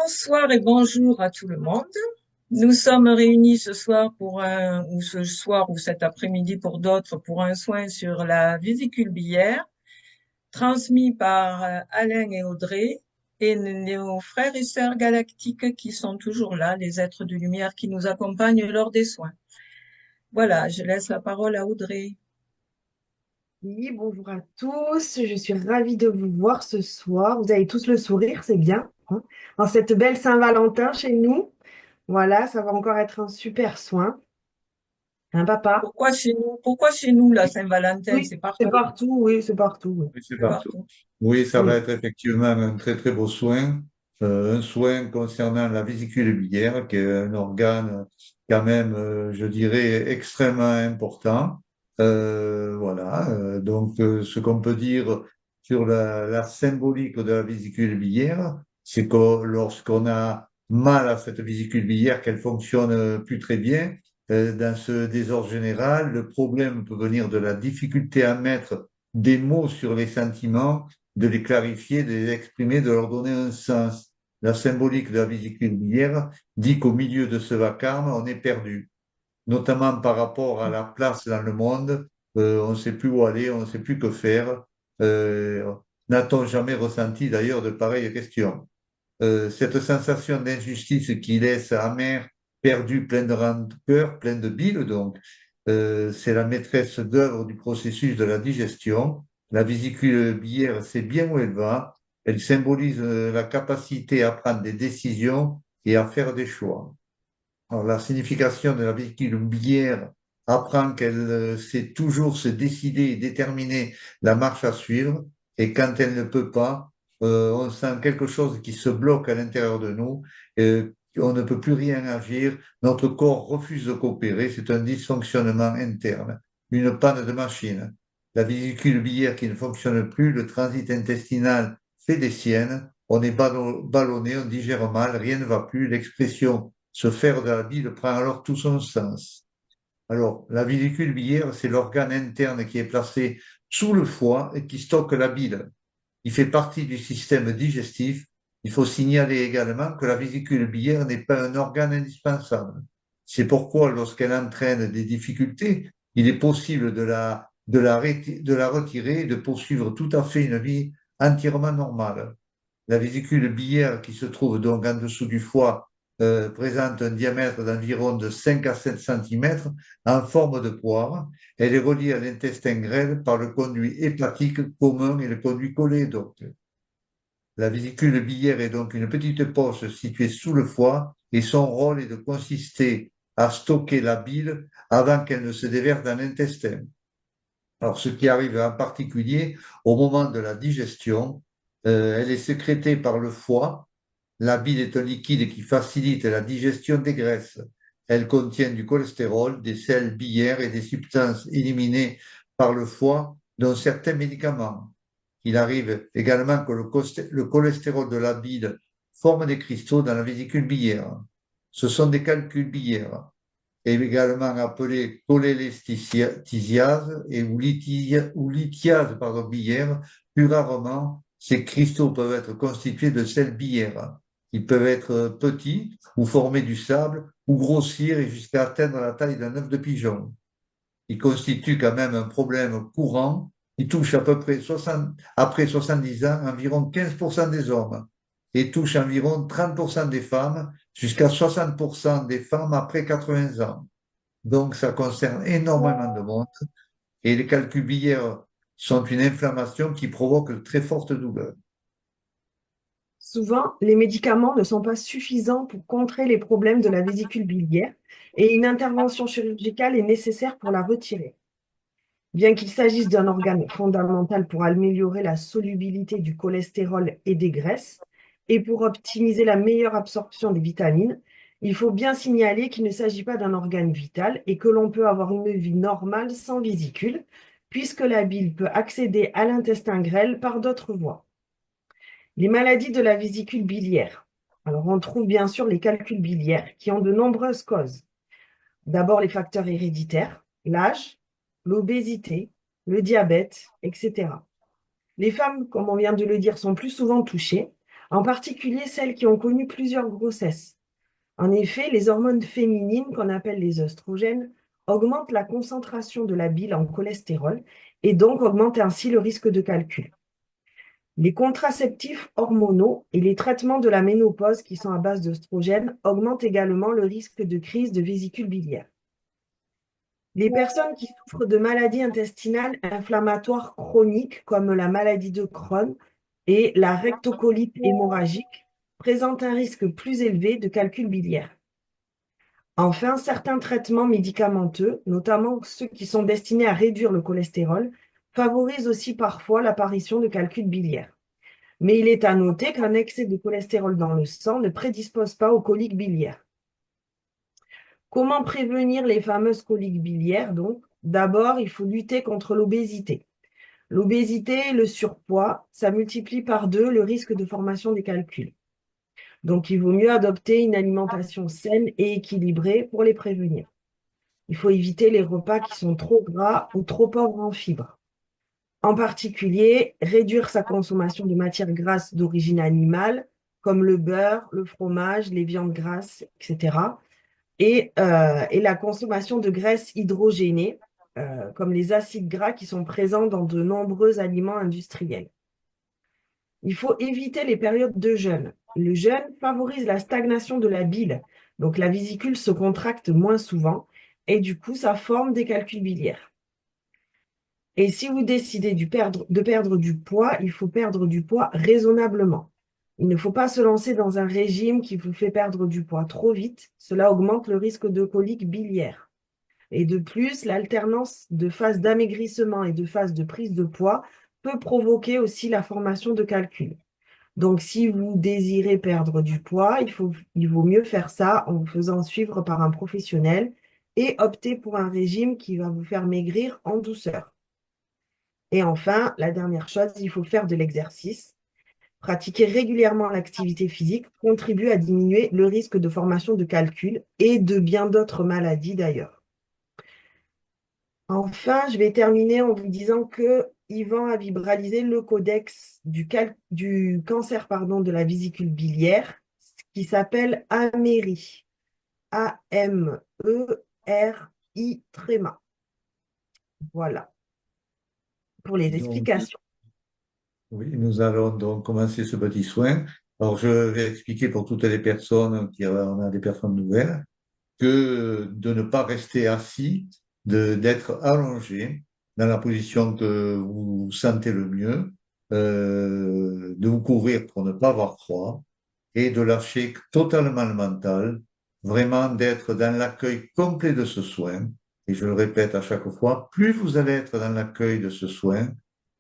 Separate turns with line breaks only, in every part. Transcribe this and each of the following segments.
Bonsoir et bonjour à tout le monde. Nous sommes réunis ce soir ou ce soir ou cet après-midi pour d'autres, pour un soin sur la vésicule biliaire, transmis par Alain et Audrey et nos frères et sœurs galactiques qui sont toujours là, les êtres de lumière qui nous accompagnent lors des soins. Voilà, je laisse la parole à Audrey.
Oui, bonjour à tous. Je suis ravie de vous voir ce soir. Vous avez tous le sourire, c'est bien, hein. En cette belle Saint-Valentin chez nous. Voilà, ça va encore être un super soin. Un papa?
Pourquoi chez nous, la Saint-Valentin?
Oui,
C'est
c'est
partout,
partout. Oui, c'est partout. Oui.
Oui, c'est
c'est
partout.
partout.
Oui, ça va
Oui.
être effectivement un très très beau soin. Un soin concernant la vésicule biliaire, qui est un organe quand même, je dirais, extrêmement important. Voilà. Ce qu'on peut dire sur la symbolique de la vésicule biliaire, c'est que lorsqu'on a mal à cette vésicule biliaire, qu'elle fonctionne plus très bien, dans ce désordre général, le problème peut venir de la difficulté à mettre des mots sur les sentiments, de les clarifier, de les exprimer, de leur donner un sens. La symbolique de la vésicule biliaire dit qu'au milieu de ce vacarme, on est perdu, notamment par rapport à la place dans le monde. On ne sait plus où aller, on ne sait plus que faire. Euh, N'a-t-on jamais ressenti d'ailleurs de pareilles questions? Cette sensation d'injustice qui laisse amer, perdu, plein de rancœur, plein de bile, donc, c'est la maîtresse d'œuvre du processus de la digestion. La vésicule biliaire, c'est bien où elle va. Elle symbolise la capacité à prendre des décisions et à faire des choix. Alors, la signification de la vésicule biliaire apprend qu'elle sait toujours se décider et déterminer la marche à suivre. Et quand elle ne peut pas, on sent quelque chose qui se bloque à l'intérieur de nous. On ne peut plus rien agir. Notre corps refuse de coopérer. C'est un dysfonctionnement interne, une panne de machine. La vésicule biliaire qui ne fonctionne plus, le transit intestinal fait des siennes. On est ballonné, on digère mal, rien ne va plus. L'expression se faire de la bile prend alors tout son sens. Alors, la vésicule biliaire, c'est l'organe interne qui est placé sous le foie et qui stocke la bile. Il fait partie du système digestif. Il faut signaler également que la vésicule biliaire n'est pas un organe indispensable. C'est pourquoi, lorsqu'elle entraîne des difficultés, il est possible de la retirer et de poursuivre tout à fait une vie entièrement normale. La vésicule biliaire qui se trouve donc en dessous du foie présente un diamètre d'environ de 5 à 7 cm en forme de poire. Elle est reliée à l'intestin grêle par le conduit hépatique commun et le conduit cholédoque. La vésicule biliaire est donc une petite poche située sous le foie et son rôle est de consister à stocker la bile avant qu'elle ne se déverse dans l'intestin. Alors, ce qui arrive en particulier au moment de la digestion, elle est sécrétée par le foie. La bile est un liquide qui facilite la digestion des graisses. Elle contient du cholestérol, des sels biliaires et des substances éliminées par le foie, dont certains médicaments. Il arrive également que le cholestérol de la bile forme des cristaux dans la vésicule biliaire. Ce sont des calculs biliaires, également appelés cholelestasiase ou lithiase biliaire. Plus rarement, ces cristaux peuvent être constitués de sels biliaires. Ils peuvent être petits ou former du sable ou grossir et jusqu'à atteindre la taille d'un œuf de pigeon. Ils constituent quand même un problème courant. Ils touchent à peu près 60, après 70 ans environ 15% des hommes et touchent environ 30% des femmes jusqu'à 60% des femmes après 80 ans. Donc, ça concerne énormément de monde. Et les calculs biliaires sont une inflammation qui provoque de très fortes douleurs.
Souvent, les médicaments ne sont pas suffisants pour contrer les problèmes de la vésicule biliaire et une intervention chirurgicale est nécessaire pour la retirer. Bien qu'il s'agisse d'un organe fondamental pour améliorer la solubilité du cholestérol et des graisses, et pour optimiser la meilleure absorption des vitamines, il faut bien signaler qu'il ne s'agit pas d'un organe vital et que l'on peut avoir une vie normale sans vésicule, puisque la bile peut accéder à l'intestin grêle par d'autres voies. Les maladies de la vésicule biliaire. Alors, on trouve bien sûr les calculs biliaires qui ont de nombreuses causes. D'abord, les facteurs héréditaires, l'âge, l'obésité, le diabète, etc. Les femmes, comme on vient de le dire, sont plus souvent touchées, en particulier celles qui ont connu plusieurs grossesses. En effet, les hormones féminines, qu'on appelle les œstrogènes, augmentent la concentration de la bile en cholestérol et donc augmentent ainsi le risque de calcul. Les contraceptifs hormonaux et les traitements de la ménopause qui sont à base d'œstrogènes augmentent également le risque de crise de vésicule biliaire. Les personnes qui souffrent de maladies intestinales inflammatoires chroniques comme la maladie de Crohn et la rectocolite hémorragique présentent un risque plus élevé de calcul biliaire. Enfin, certains traitements médicamenteux, notamment ceux qui sont destinés à réduire le cholestérol, favorisent aussi parfois l'apparition de calcul biliaire. Mais il est à noter qu'un excès de cholestérol dans le sang ne prédispose pas aux coliques biliaires. Comment prévenir les fameuses coliques biliaires, donc? D'abord, il faut lutter contre l'obésité. L'obésité et le surpoids, ça multiplie par 2 le risque de formation des calculs. Donc, il vaut mieux adopter une alimentation saine et équilibrée pour les prévenir. Il faut éviter les repas qui sont trop gras ou trop pauvres en fibres. En particulier, réduire sa consommation de matières grasses d'origine animale, comme le beurre, le fromage, les viandes grasses, etc. Et la consommation de graisses hydrogénées, comme les acides gras qui sont présents dans de nombreux aliments industriels. Il faut éviter les périodes de jeûne. Le jeûne favorise la stagnation de la bile, donc la vésicule se contracte moins souvent et du coup, ça forme des calculs biliaires. Et si vous décidez de perdre du poids, il faut perdre du poids raisonnablement. Il ne faut pas se lancer dans un régime qui vous fait perdre du poids trop vite. Cela augmente le risque de colique biliaire. Et de plus, l'alternance de phases d'amaigrissement et de phases de prise de poids peut provoquer aussi la formation de calculs. Donc, si vous désirez perdre du poids, il vaut mieux faire ça en vous faisant suivre par un professionnel et opter pour un régime qui va vous faire maigrir en douceur. Et enfin, la dernière chose, il faut faire de l'exercice. Pratiquer régulièrement l'activité physique contribue à diminuer le risque de formation de calculs et de bien d'autres maladies d'ailleurs. Enfin, je vais terminer en vous disant que Yvan a vibralisé le codex du cancer de la vésicule biliaire qui s'appelle AMERI. A-M-E-R-I tréma. Voilà pour les
Donc,
explications.
oui, nous allons donc commencer ce petit soin. Alors, je vais expliquer pour toutes les personnes on a des personnes nouvelles, que de ne pas rester assis, d'être allongé dans la position que vous sentez le mieux, de vous couvrir pour ne pas avoir froid et de lâcher totalement le mental, vraiment d'être dans l'accueil complet de ce soin. Et je le répète à chaque fois, plus vous allez être dans l'accueil de ce soin,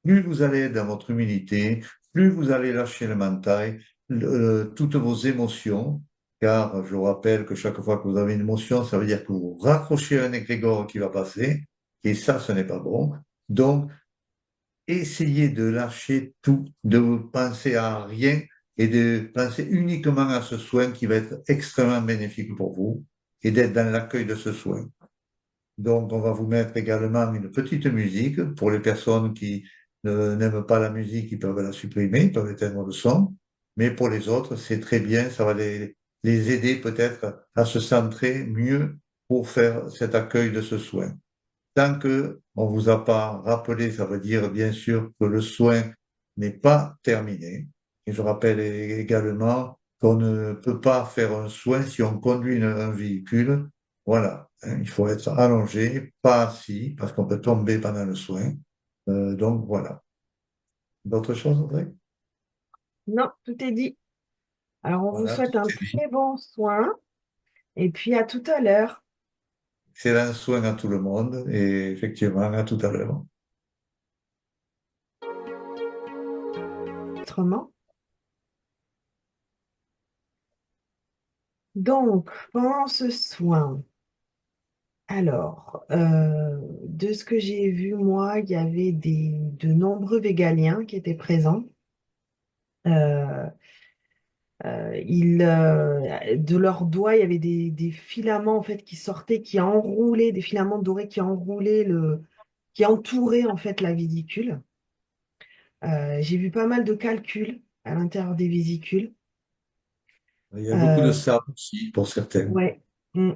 plus vous allez être dans votre humilité, plus vous allez lâcher le mental, toutes vos émotions, car je vous rappelle que chaque fois que vous avez une émotion, ça veut dire que vous raccrochez un égrégore qui va passer, et ça, ce n'est pas bon. Donc, essayez de lâcher tout, de penser à rien et de penser uniquement à ce soin qui va être extrêmement bénéfique pour vous et d'être dans l'accueil de ce soin. Donc, on va vous mettre également une petite musique pour les personnes qui n'aiment pas la musique, ils peuvent la supprimer, ils peuvent éteindre le son. Mais pour les autres, c'est très bien, ça va les aider peut-être à se centrer mieux pour faire cet accueil de ce soin. Tant que on vous a pas rappelé, ça veut dire bien sûr que le soin n'est pas terminé. Et je rappelle également qu'on ne peut pas faire un soin si on conduit un véhicule. Voilà, hein, il faut être allongé, pas assis, parce qu'on peut tomber pendant le soin. Donc voilà. D'autres choses, Audrey?
Non, tout est dit. Alors, on vous
Voilà, tout
souhaite un
est dit.
très bon soin et puis à tout à l'heure.
Excellent soin à tout le monde et effectivement à tout à l'heure.
Autrement. Donc, pendant ce soin, alors, de ce que j'ai vu, moi, il y avait de nombreux végaliens qui étaient présents. Euh, de leurs doigts, il y avait des filaments en fait qui sortaient, qui enroulaient, des filaments dorés qui enroulaient qui entouraient en fait la vésicule. J'ai vu pas mal de calculs. à l'intérieur des vésicules.
Il y a beaucoup de
Euh,
sable aussi pour certains.
ouais, mm,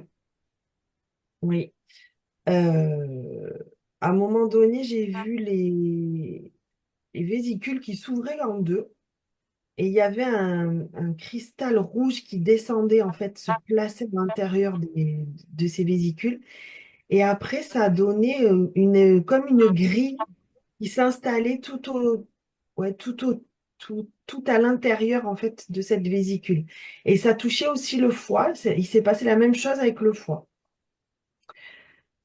oui. Euh, à un moment donné, j'ai vu les vésicules qui s'ouvraient en deux et il y avait un cristal rouge qui descendait, en fait, se plaçait à l'intérieur de ces vésicules. Et après, ça a donné comme une grille qui s'installait ouais, tout à l'intérieur, en fait, de cette vésicule. Et ça touchait aussi le foie. Il s'est passé la même chose avec le foie.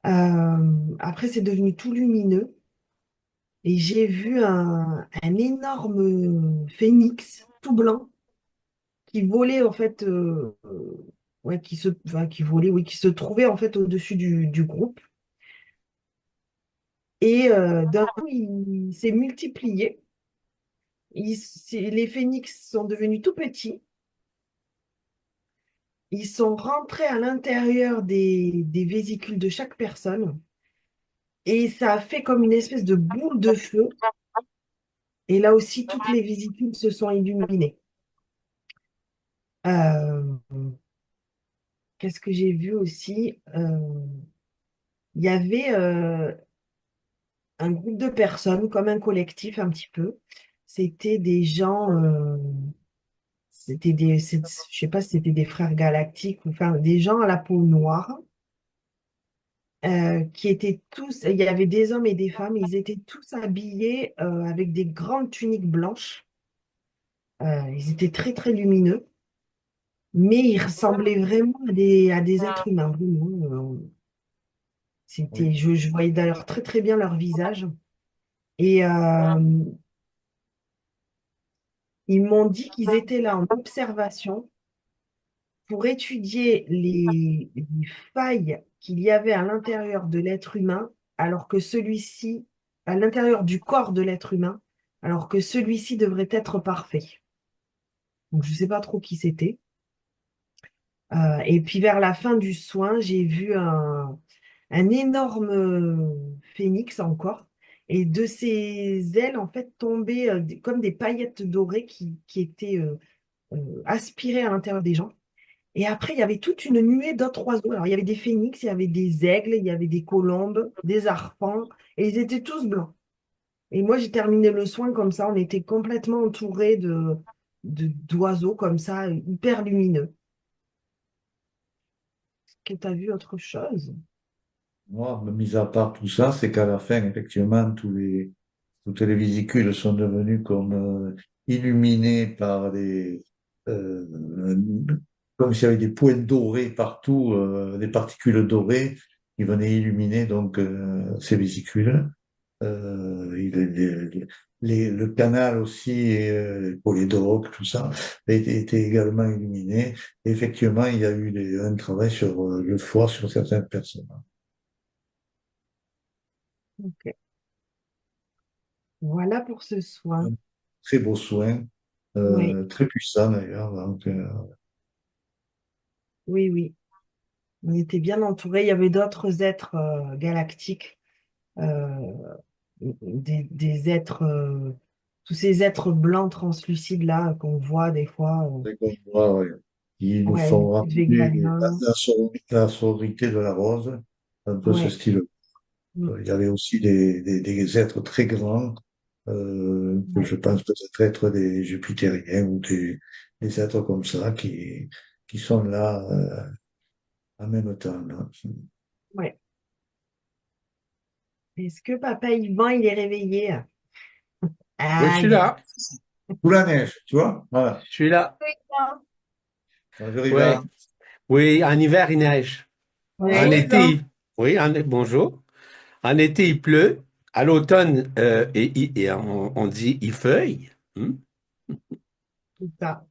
Après, c'est devenu tout lumineux. Et j'ai vu un énorme phénix tout blanc qui volait en fait, ouais, enfin, qui volait, oui, qui se trouvait en fait au-dessus du groupe. Et d'un coup, il s'est multiplié. Les phénix sont devenus tout petits. Ils sont rentrés à l'intérieur des vésicules de chaque personne. Et ça a fait comme une espèce de boule de feu. Et là aussi, toutes les vésicules se sont illuminées. Euh, Qu'est-ce que j'ai vu aussi? Il y avait un groupe de personnes, comme un collectif un petit peu. C'était des gens, je sais pas si c'était des frères galactiques ou enfin des gens à la peau noire qui étaient tous, il y avait des hommes et des femmes, ils étaient tous habillés avec des grandes tuniques blanches. Ils étaient très très lumineux, mais ils ressemblaient vraiment à des êtres humains. Vraiment,
Oui,
je voyais d'ailleurs très très bien leur visage. Et ils m'ont dit qu'ils étaient là en observation pour étudier les failles qu'il y avait à l'intérieur de l'être humain, alors que celui-ci, à l'intérieur du corps de l'être humain, alors que celui-ci devrait être parfait. Donc, je ne sais pas trop qui c'était. Et puis, vers la fin du soin, j'ai vu un énorme phénix encore. Et de ses ailes, en fait, tombaient comme des paillettes dorées qui étaient aspirées à l'intérieur des gens. Et après, il y avait toute une nuée d'autres oiseaux. Alors, il y avait des phénix, il y avait des aigles, il y avait des colombes, des harpans, et ils étaient tous blancs. Et moi, j'ai terminé le soin comme ça. On était complètement entourés d'oiseaux comme ça, hyper lumineux. Est-ce que tu as vu autre chose?
moi, mis à part tout ça, c'est qu'à la fin, effectivement, toutes les vésicules sont devenues comme illuminées par euh, comme s'il y avait des points dorés partout, des particules dorées qui venaient illuminer donc ces vésicules. Le canal aussi, pour les drogues, tout ça, était également illuminé. Et effectivement, il y a eu un travail sur le foie sur certaines personnes.
Ok. Voilà pour ce soin.
Un très beau soin,
Oui,
très puissant d'ailleurs. Donc,
oui, oui. On était bien entourés. Il y avait d'autres êtres galactiques, euh, des êtres, tous ces êtres blancs translucides là qu'on voit des fois.
c'est comme moi, ouais. Ils nous
Ouais, les
font
petites
rappeler
Vegaliens.
la sororité de la rose, un peu ce
Ouais.
style.
Mm.
Il y avait aussi des êtres très grands, que
Ouais.
je pense peut-être être des jupitériens ou des êtres comme ça qui sont là en même temps, là.
Ouais. Est-ce que papa Yvan, il est réveillé?
Oui, je suis
Aïe.
là.
Sous la neige, tu vois? Voilà.
Je suis là.
Bonjour
Oui,
Ivan.
oui, en hiver, il neige. En
Ouais.
Bonjour
été,
Yvan.
oui, bonjour. En été, il pleut. À l'automne, on dit il feuille. Hmm.
C'est ça.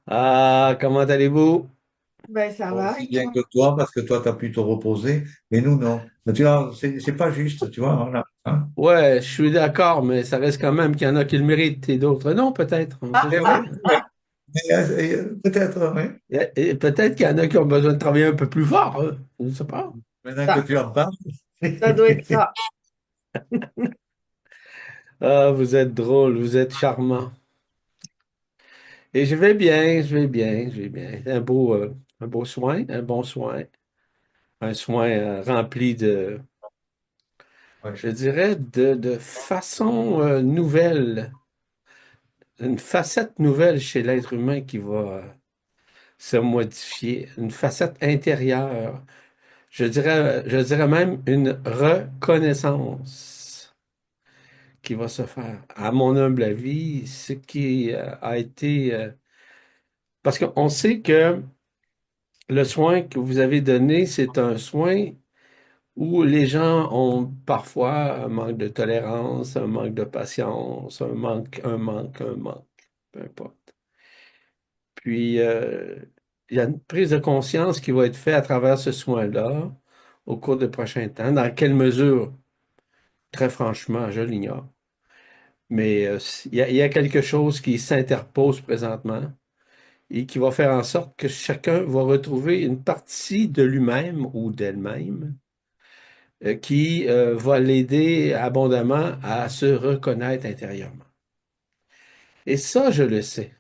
Ah, comment allez-vous?
Ben, ça va,
Aussi
et
bien
toi?
que toi, parce que toi, tu as pu te reposer, mais nous, non. Mais tu vois, c'est pas juste, tu vois, voilà. Hein.
Ouais, je suis d'accord, mais ça reste quand même qu'il y en a qui le méritent et d'autres non, peut-être. On sait
C'est vrai,
jamais.
c'est vrai. Mais, peut-être, oui.
Et peut-être qu'il y en a qui ont besoin de travailler un peu plus fort. Je ne sais pas.
Maintenant que
Ça,
tu en parles.
ça doit être ça.
Ah, vous êtes drôle, vous êtes charmant. Et je vais bien, je vais bien, je vais bien. Un beau soin, un bon soin. Un soin rempli de,
Ouais.
je dirais, de façon nouvelle, une facette nouvelle chez l'être humain qui va se modifier, une facette intérieure. Je dirais même une reconnaissance qui va se faire. À mon humble avis, ce qui a été... parce qu'on sait que le soin que vous avez donné, c'est un soin où les gens ont parfois un manque de tolérance, un manque de patience, un manque, peu importe. Puis, il y a une prise de conscience qui va être faite à travers ce soin-là au cours des prochains temps. Dans quelle mesure? Très franchement, je l'ignore. Mais il y a quelque chose qui s'interpose présentement et qui va faire en sorte que chacun va retrouver une partie de lui-même ou d'elle-même qui va l'aider abondamment à se reconnaître intérieurement. Et ça, je le sais.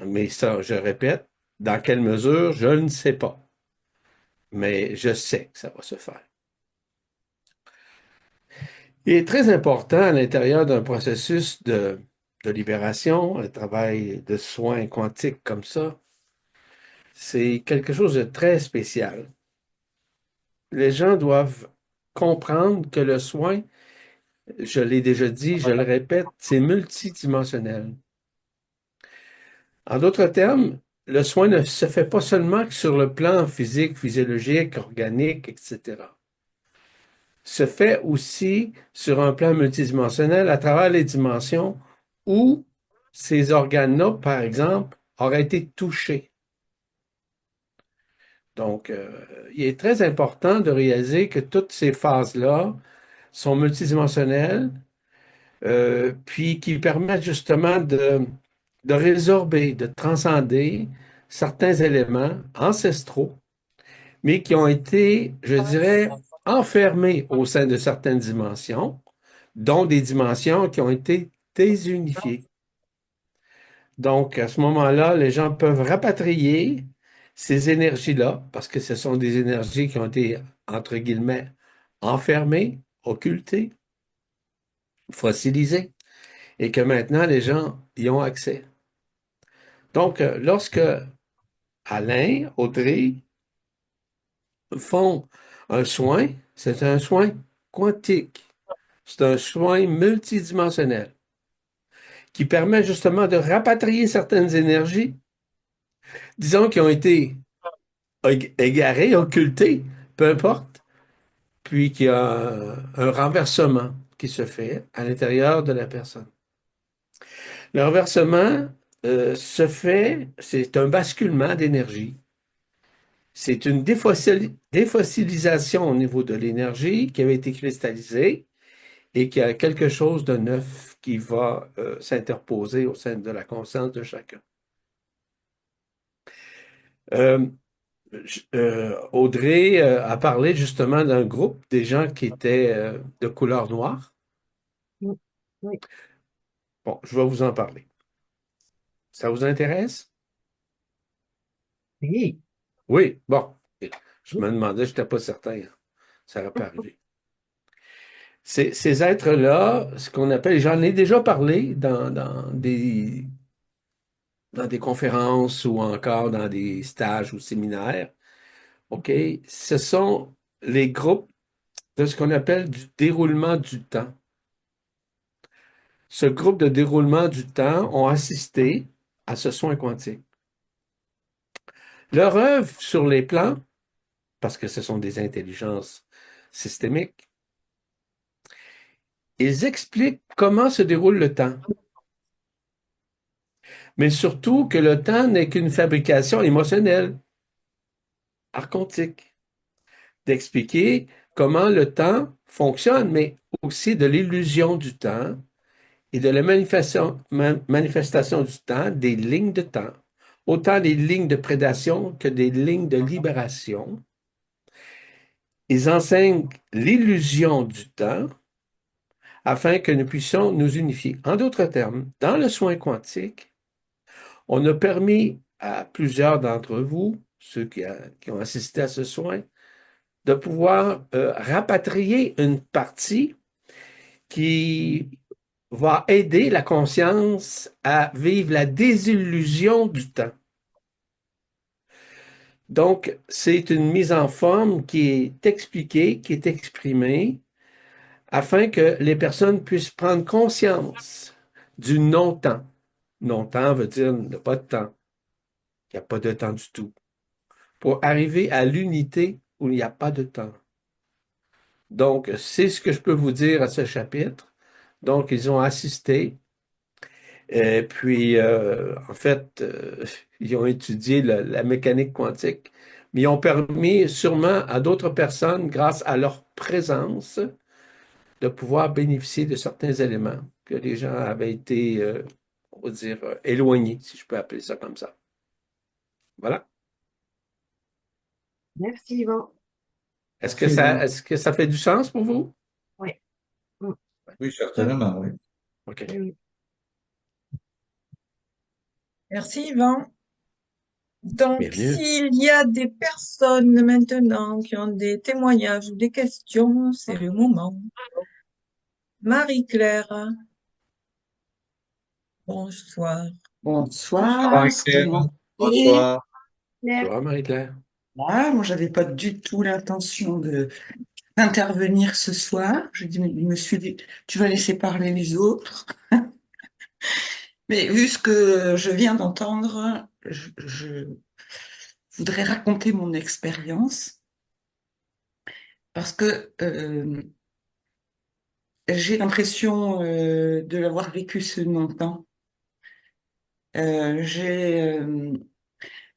Mais ça, je répète, dans quelle mesure, je ne sais pas. Mais je sais que ça va se faire. Il est très important à l'intérieur d'un processus de libération, un travail de soins quantiques comme ça. C'est quelque chose de très spécial. Les gens doivent comprendre que le soin, je l'ai déjà dit, je le répète, c'est multidimensionnel. En d'autres termes, le soin ne se fait pas seulement que sur le plan physique, physiologique, organique, etc. Se fait aussi sur un plan multidimensionnel à travers les dimensions où ces organes-là, par exemple, auraient été touchés. Donc, il est très important de réaliser que toutes ces phases-là sont multidimensionnelles, puis qui permettent justement de résorber, de transcender certains éléments ancestraux, mais qui ont été, je dirais, enfermés au sein de certaines dimensions, dont des dimensions qui ont été désunifiées. Donc, à ce moment-là, les gens peuvent rapatrier ces énergies-là, parce que ce sont des énergies qui ont été, entre guillemets, enfermées, occultées, fossilisées, et que maintenant les gens y ont accès. Donc, lorsque Alain, Audrey font un soin, c'est un soin quantique. C'est un soin multidimensionnel qui permet justement de rapatrier certaines énergies, disons, qui ont été égarées, occultées, peu importe, puis qu'il y a un renversement qui se fait à l'intérieur de la personne. Le renversement se fait, c'est un basculement d'énergie. C'est une défossilisation au niveau de l'énergie qui avait été cristallisée et qui a quelque chose de neuf qui va s'interposer au sein de la conscience de chacun. Euh, Audrey a parlé justement d'un groupe des gens qui étaient de couleur noire.
Mm. Oui.
Bon, je vais vous en parler. Ça vous intéresse?
Oui.
Oui, bon. Je me demandais, je n'étais pas certain. Ça n'aurait pas arrivé. Ces êtres-là, ce qu'on appelle, j'en ai déjà parlé dans des conférences ou encore dans des stages ou séminaires. OK? Ce sont les groupes de ce qu'on appelle du déroulement du temps. Ce groupe de déroulement du temps ont assisté à ce soin quantique. Leur œuvre sur les plans, parce que ce sont des intelligences systémiques, ils expliquent comment se déroule le temps. Mais surtout que le temps n'est qu'une fabrication émotionnelle, archontique, d'expliquer comment le temps fonctionne, mais aussi de l'illusion du temps et de la manifestation du temps, des lignes de temps, autant des lignes de prédation que des lignes de libération. Ils enseignent l'illusion du temps afin que nous puissions nous unifier. En d'autres termes, dans le soin quantique, on a permis à plusieurs d'entre vous, ceux qui ont assisté à ce soin, de pouvoir rapatrier une partie qui va aider la conscience à vivre la désillusion du temps. Donc, c'est une mise en forme qui est expliquée, qui est exprimée, afin que les personnes puissent prendre conscience du non-temps. Non-temps veut dire il n'y a pas de temps. Il n'y a pas de temps du tout. Pour arriver à l'unité où il n'y a pas de temps. Donc, c'est ce que je peux vous dire à ce chapitre. Donc, ils ont assisté. Et puis, en fait, ils ont étudié la mécanique quantique, mais ils ont permis sûrement à d'autres personnes, grâce à leur présence, de pouvoir bénéficier de certains éléments que les gens avaient été, on va dire, éloignés, si je peux appeler ça comme ça. Voilà.
Merci, Yvan.
Est-ce que ça fait du sens pour vous?
Oui. Mm.
Oui, certainement, oui.
OK.
Oui.
Merci, Yvan. Donc,
Bienvenue.
s'il y a des personnes maintenant qui ont des témoignages ou des questions, c'est le moment. Marie-Claire, bonsoir.
Bonsoir,
Bonsoir, c'est
Marie-Claire.
moi. Et
Bonsoir.
Claire,
Bonsoir, Marie-Claire.
là, moi, j'avais pas du tout l'intention d'intervenir ce soir. Je me suis dit, tu vas laisser parler les autres. Mais vu ce que je viens d'entendre, je voudrais raconter mon expérience parce que j'ai l'impression de l'avoir vécu ce longtemps. J'ai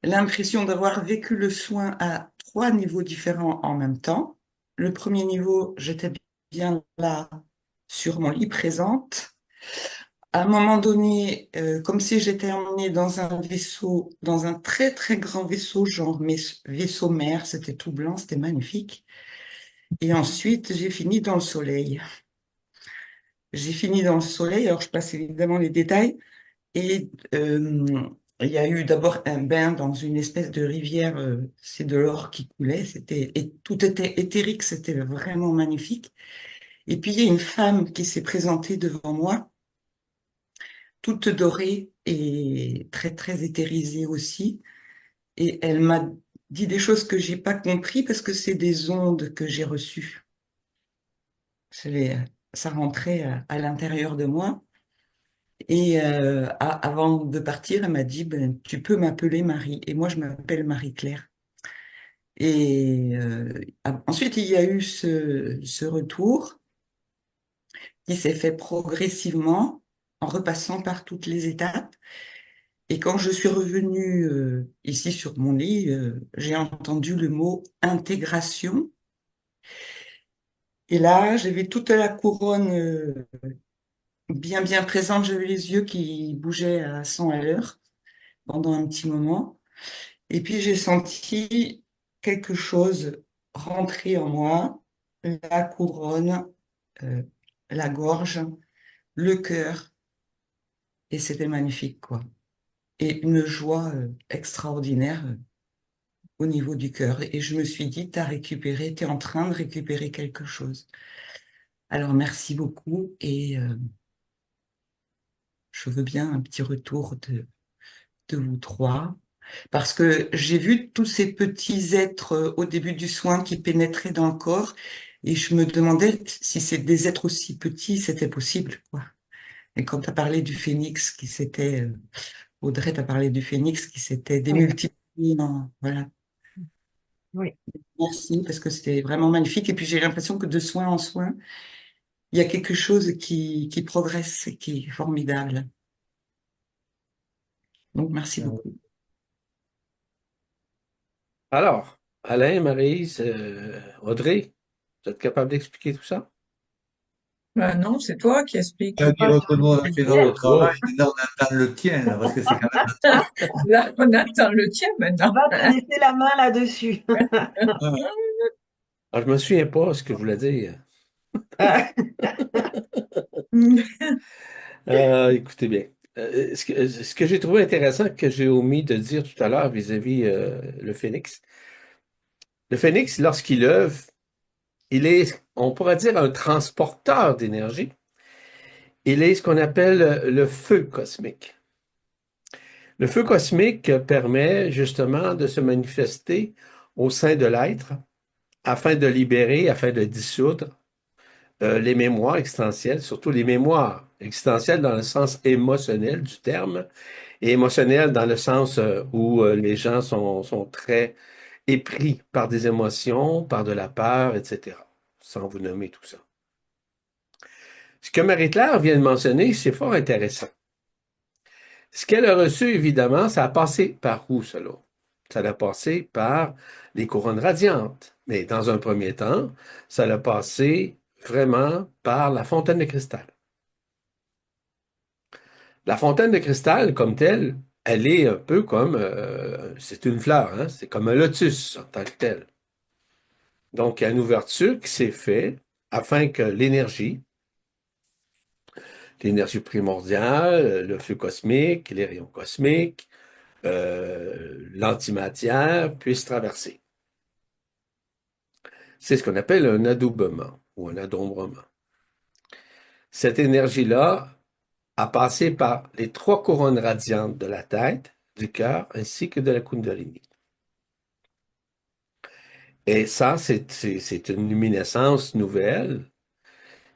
l'impression d'avoir vécu le soin à 3 niveaux différents en même temps. Le premier niveau, j'étais bien là sur mon lit présente. À un moment donné, comme si j'étais emmenée dans un vaisseau, dans un très très grand vaisseau, genre vaisseau mère, c'était tout blanc, c'était magnifique. Et ensuite, j'ai fini dans le soleil. J'ai fini dans le soleil, alors je passe évidemment les détails. Et il y a eu d'abord un bain dans une espèce de rivière, c'est de l'or qui coulait, et tout était éthérique, c'était vraiment magnifique. Et puis il y a une femme qui s'est présentée devant moi, toute dorée et très très éthérisée aussi. Et elle m'a dit des choses que j'ai pas compris parce que c'est des ondes que j'ai reçues. C'est les- Ça rentrait à l'intérieur de moi. Et avant de partir, elle m'a dit, ben, tu peux m'appeler Marie. Et moi, je m'appelle Marie-Claire. Et ensuite, il y a eu ce retour qui s'est fait progressivement en repassant par toutes les étapes. Et quand je suis revenue ici sur mon lit, j'ai entendu le mot intégration. Et là, j'avais toute la couronne bien bien présente. J'avais les yeux qui bougeaient à 100 à l'heure pendant un petit moment. Et puis j'ai senti quelque chose rentrer en moi, la couronne, euh, la gorge, le cœur, et c'était magnifique, quoi. Et une joie extraordinaire au niveau du cœur. Et je me suis dit, t'es en train de récupérer quelque chose. Alors merci beaucoup et je veux bien un petit retour de vous trois. Parce que j'ai vu tous ces petits êtres au début du soin qui pénétraient dans le corps et je me demandais si c'est des êtres aussi petits, c'était possible, quoi. Et quand tu as parlé du phénix qui s'était, Audrey, tu as parlé du phénix qui s'était
oui,
démultiplié voilà.
oui.
Merci parce que c'était vraiment magnifique. Et puis j'ai l'impression que de soin en soin, il y a quelque chose qui progresse et qui est formidable. Donc merci beaucoup.
Alors, Alain, Maryse, Audrey, vous êtes capable d'expliquer tout ça?
Ben non, c'est toi qui expliques.
C'est-à-dire que nous, on a fait notre
Oh,
travail, maintenant on attend le tien, là, parce que c'est quand
Là, on attend le tien
On
maintenant.
va te laisser la main là-dessus.
même.
ah, je me souviens pas ce que je voulais dire.
Ah,
Écoutez bien. Ce que j'ai trouvé intéressant, que j'ai omis de dire tout à l'heure vis-à-vis le phénix. Le phénix, lorsqu'il œuvre, il est, on pourrait dire, un transporteur d'énergie. Il est ce qu'on appelle le feu cosmique. Le feu cosmique permet justement de se manifester au sein de l'être afin de libérer, afin de dissoudre les mémoires existentielles, surtout les mémoires existentielles dans le sens émotionnel du terme, et émotionnel dans le sens où les gens sont très épris par des émotions, par de la peur, etc., sans vous nommer tout ça. Ce que Marie-Claire vient de mentionner, c'est fort intéressant. Ce qu'elle a reçu, évidemment, ça a passé par où, cela? Ça a passé par les couronnes radiantes. Mais dans un premier temps, ça a passé vraiment par la fontaine de cristal. La fontaine de cristal, comme telle, elle est un peu comme, c'est une fleur, hein? C'est comme un lotus en tant que tel. Donc, il y a une ouverture qui s'est faite afin que l'énergie primordiale, le feu cosmique, les rayons cosmiques, l'antimatière puissent traverser. C'est ce qu'on appelle un adoubement ou un adombrement. Cette énergie-là a passé par les trois couronnes radiantes de la tête, du cœur ainsi que de la Kundalini. Et ça, c'est une luminescence nouvelle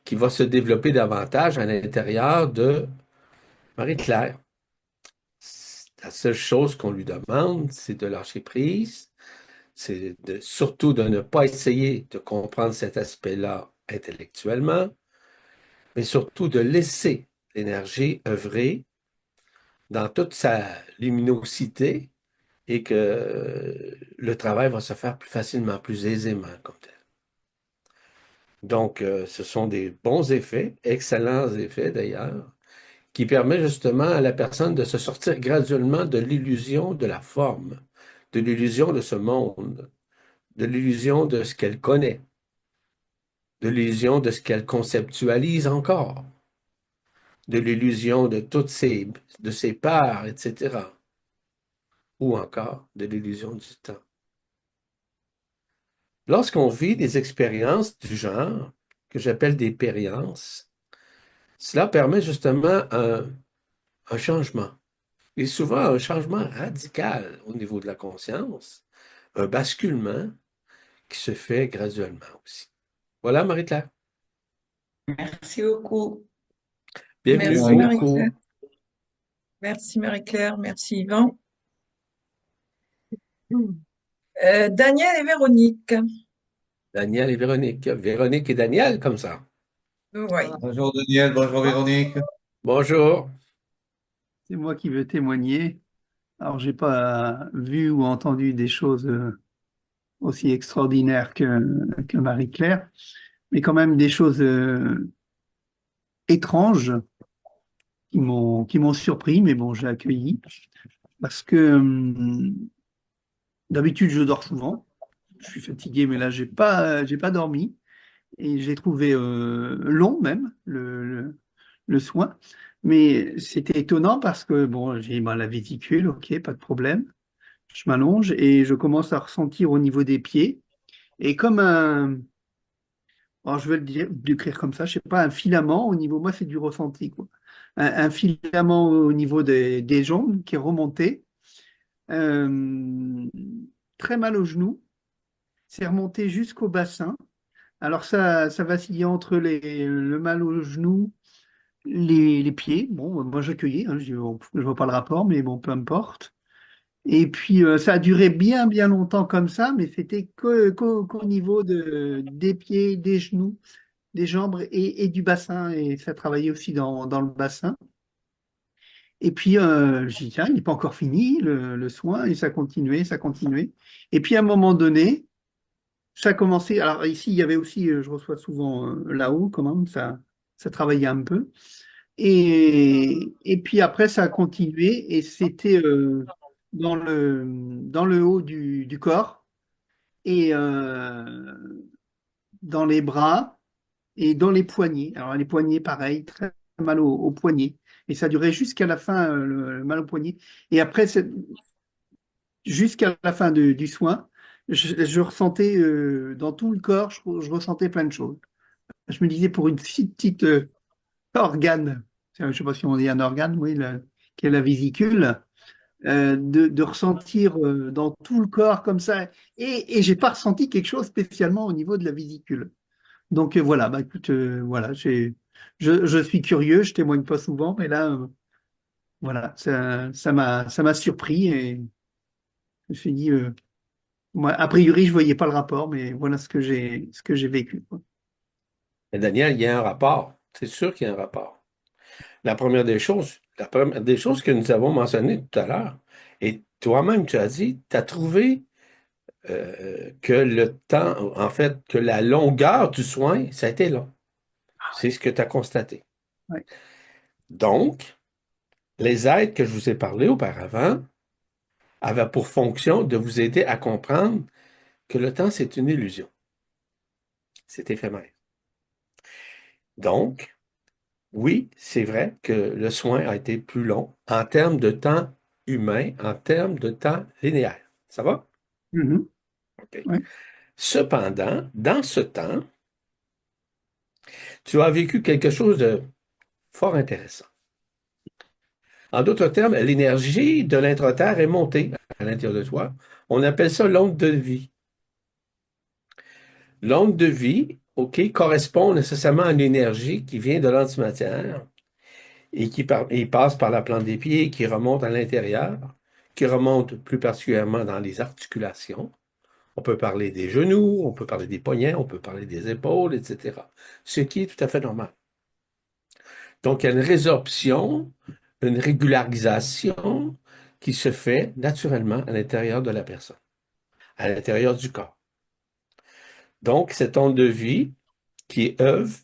qui va se développer davantage à l'intérieur de Marie-Claire. La seule chose qu'on lui demande, c'est de lâcher prise, c'est surtout de ne pas essayer de comprendre cet aspect-là intellectuellement, mais surtout de laisser l'énergie œuvrer dans toute sa luminosité et que le travail va se faire plus facilement, plus aisément comme tel. Donc, ce sont des bons effets, excellents effets d'ailleurs, qui permettent justement à la personne de se sortir graduellement de l'illusion de la forme, de l'illusion de ce monde, de l'illusion de ce qu'elle connaît, de l'illusion de ce qu'elle conceptualise encore, de l'illusion de de ses parts, etc., ou encore de l'illusion du temps. Lorsqu'on vit des expériences du genre, que j'appelle des périences, cela permet justement un changement. Et souvent un changement radical au niveau de la conscience, un basculement qui se fait graduellement aussi. Voilà, Marie-Claire.
Merci beaucoup.
Bienvenue
Merci Marie-Claire.
beaucoup.
Merci Marie-Claire. Merci Yvan. Daniel et Véronique.
Daniel et Véronique. Véronique et Daniel, comme ça.
Oui.
Bonjour Daniel, bonjour Véronique.
Bonjour.
C'est moi qui veux témoigner. Alors, j'ai pas vu ou entendu des choses aussi extraordinaires que Marie-Claire, mais quand même des choses étranges qui m'ont surpris, mais bon, j'ai accueilli parce que d'habitude je dors souvent. Je suis fatigué, mais là j'ai pas dormi et j'ai trouvé long même le soin. Mais c'était étonnant parce que bon, j'ai la vésicule, ok, pas de problème. Je m'allonge et je commence à ressentir au niveau des pieds. Et comme alors je vais décrire comme ça, je sais pas, un filament au niveau, moi c'est du ressenti, quoi. Un filament au niveau des jambes qui est remonté, euh, très mal au genou, c'est remonté jusqu'au bassin. Alors ça vacillait entre le mal au genou, les pieds. Bon, moi j'accueillais, hein, je vois pas le rapport, mais bon, peu importe. Et puis, ça a duré bien, bien longtemps comme ça, mais c'était qu'au niveau des pieds, des genoux, des jambes et du bassin. Et ça travaillait aussi dans le bassin. Et puis, j'ai dit, tiens, il n'est pas encore fini, le soin, et ça continuait, ça continuait. Et puis, à un moment donné, ça a commencé. Alors, ici, il y avait aussi, je reçois souvent là-haut, quand même, ça travaillait un peu. Et puis après, ça a continué et c'était dans le haut du corps et dans les bras et dans les poignets. Alors les poignets, pareil, très mal au poignet. Et ça durait jusqu'à la fin, le mal au poignet. Et après, jusqu'à la fin du soin, je ressentais dans tout le corps, je ressentais plein de choses. Je me disais, pour une si petite organe, je ne sais pas si on dit un organe, oui, qui est la vésicule, de ressentir dans tout le corps comme ça. Et j'ai pas ressenti quelque chose spécialement au niveau de la vésicule. Donc voilà, bah écoute, voilà, je suis curieux, je témoigne pas souvent, mais là, voilà, ça m'a surpris et je me suis dit, moi, a priori, je voyais pas le rapport, mais voilà ce que j'ai vécu, quoi.
Mais Daniel, il y a un rapport. C'est sûr qu'il y a un rapport. La première des choses que nous avons mentionnées tout à l'heure, et toi-même, tu as dit, tu as trouvé que le temps, en fait, que la longueur du soin, ça a été long. C'est ce que tu as constaté.
Ouais.
Donc, les aides que je vous ai parlé auparavant avaient pour fonction de vous aider à comprendre que le temps, c'est une illusion. C'est éphémère. Donc, oui, c'est vrai que le soin a été plus long en termes de temps humain, en termes de temps linéaire. Ça va?
Mhm.
OK.
Ouais.
Cependant, dans ce temps, tu as vécu quelque chose de fort intéressant. En d'autres termes, l'énergie de l'intra-terre est montée à l'intérieur de toi. On appelle ça l'onde de vie. L'onde de vie, OK, correspond nécessairement à une énergie qui vient de l'antimatière et qui passe par la plante des pieds, qui remonte à l'intérieur, qui remonte plus particulièrement dans les articulations. On peut parler des genoux, on peut parler des poignets, on peut parler des épaules, etc. Ce qui est tout à fait normal. Donc, il y a une résorption, une régularisation qui se fait naturellement à l'intérieur de la personne, à l'intérieur du corps. Donc, cette onde de vie qui œuvre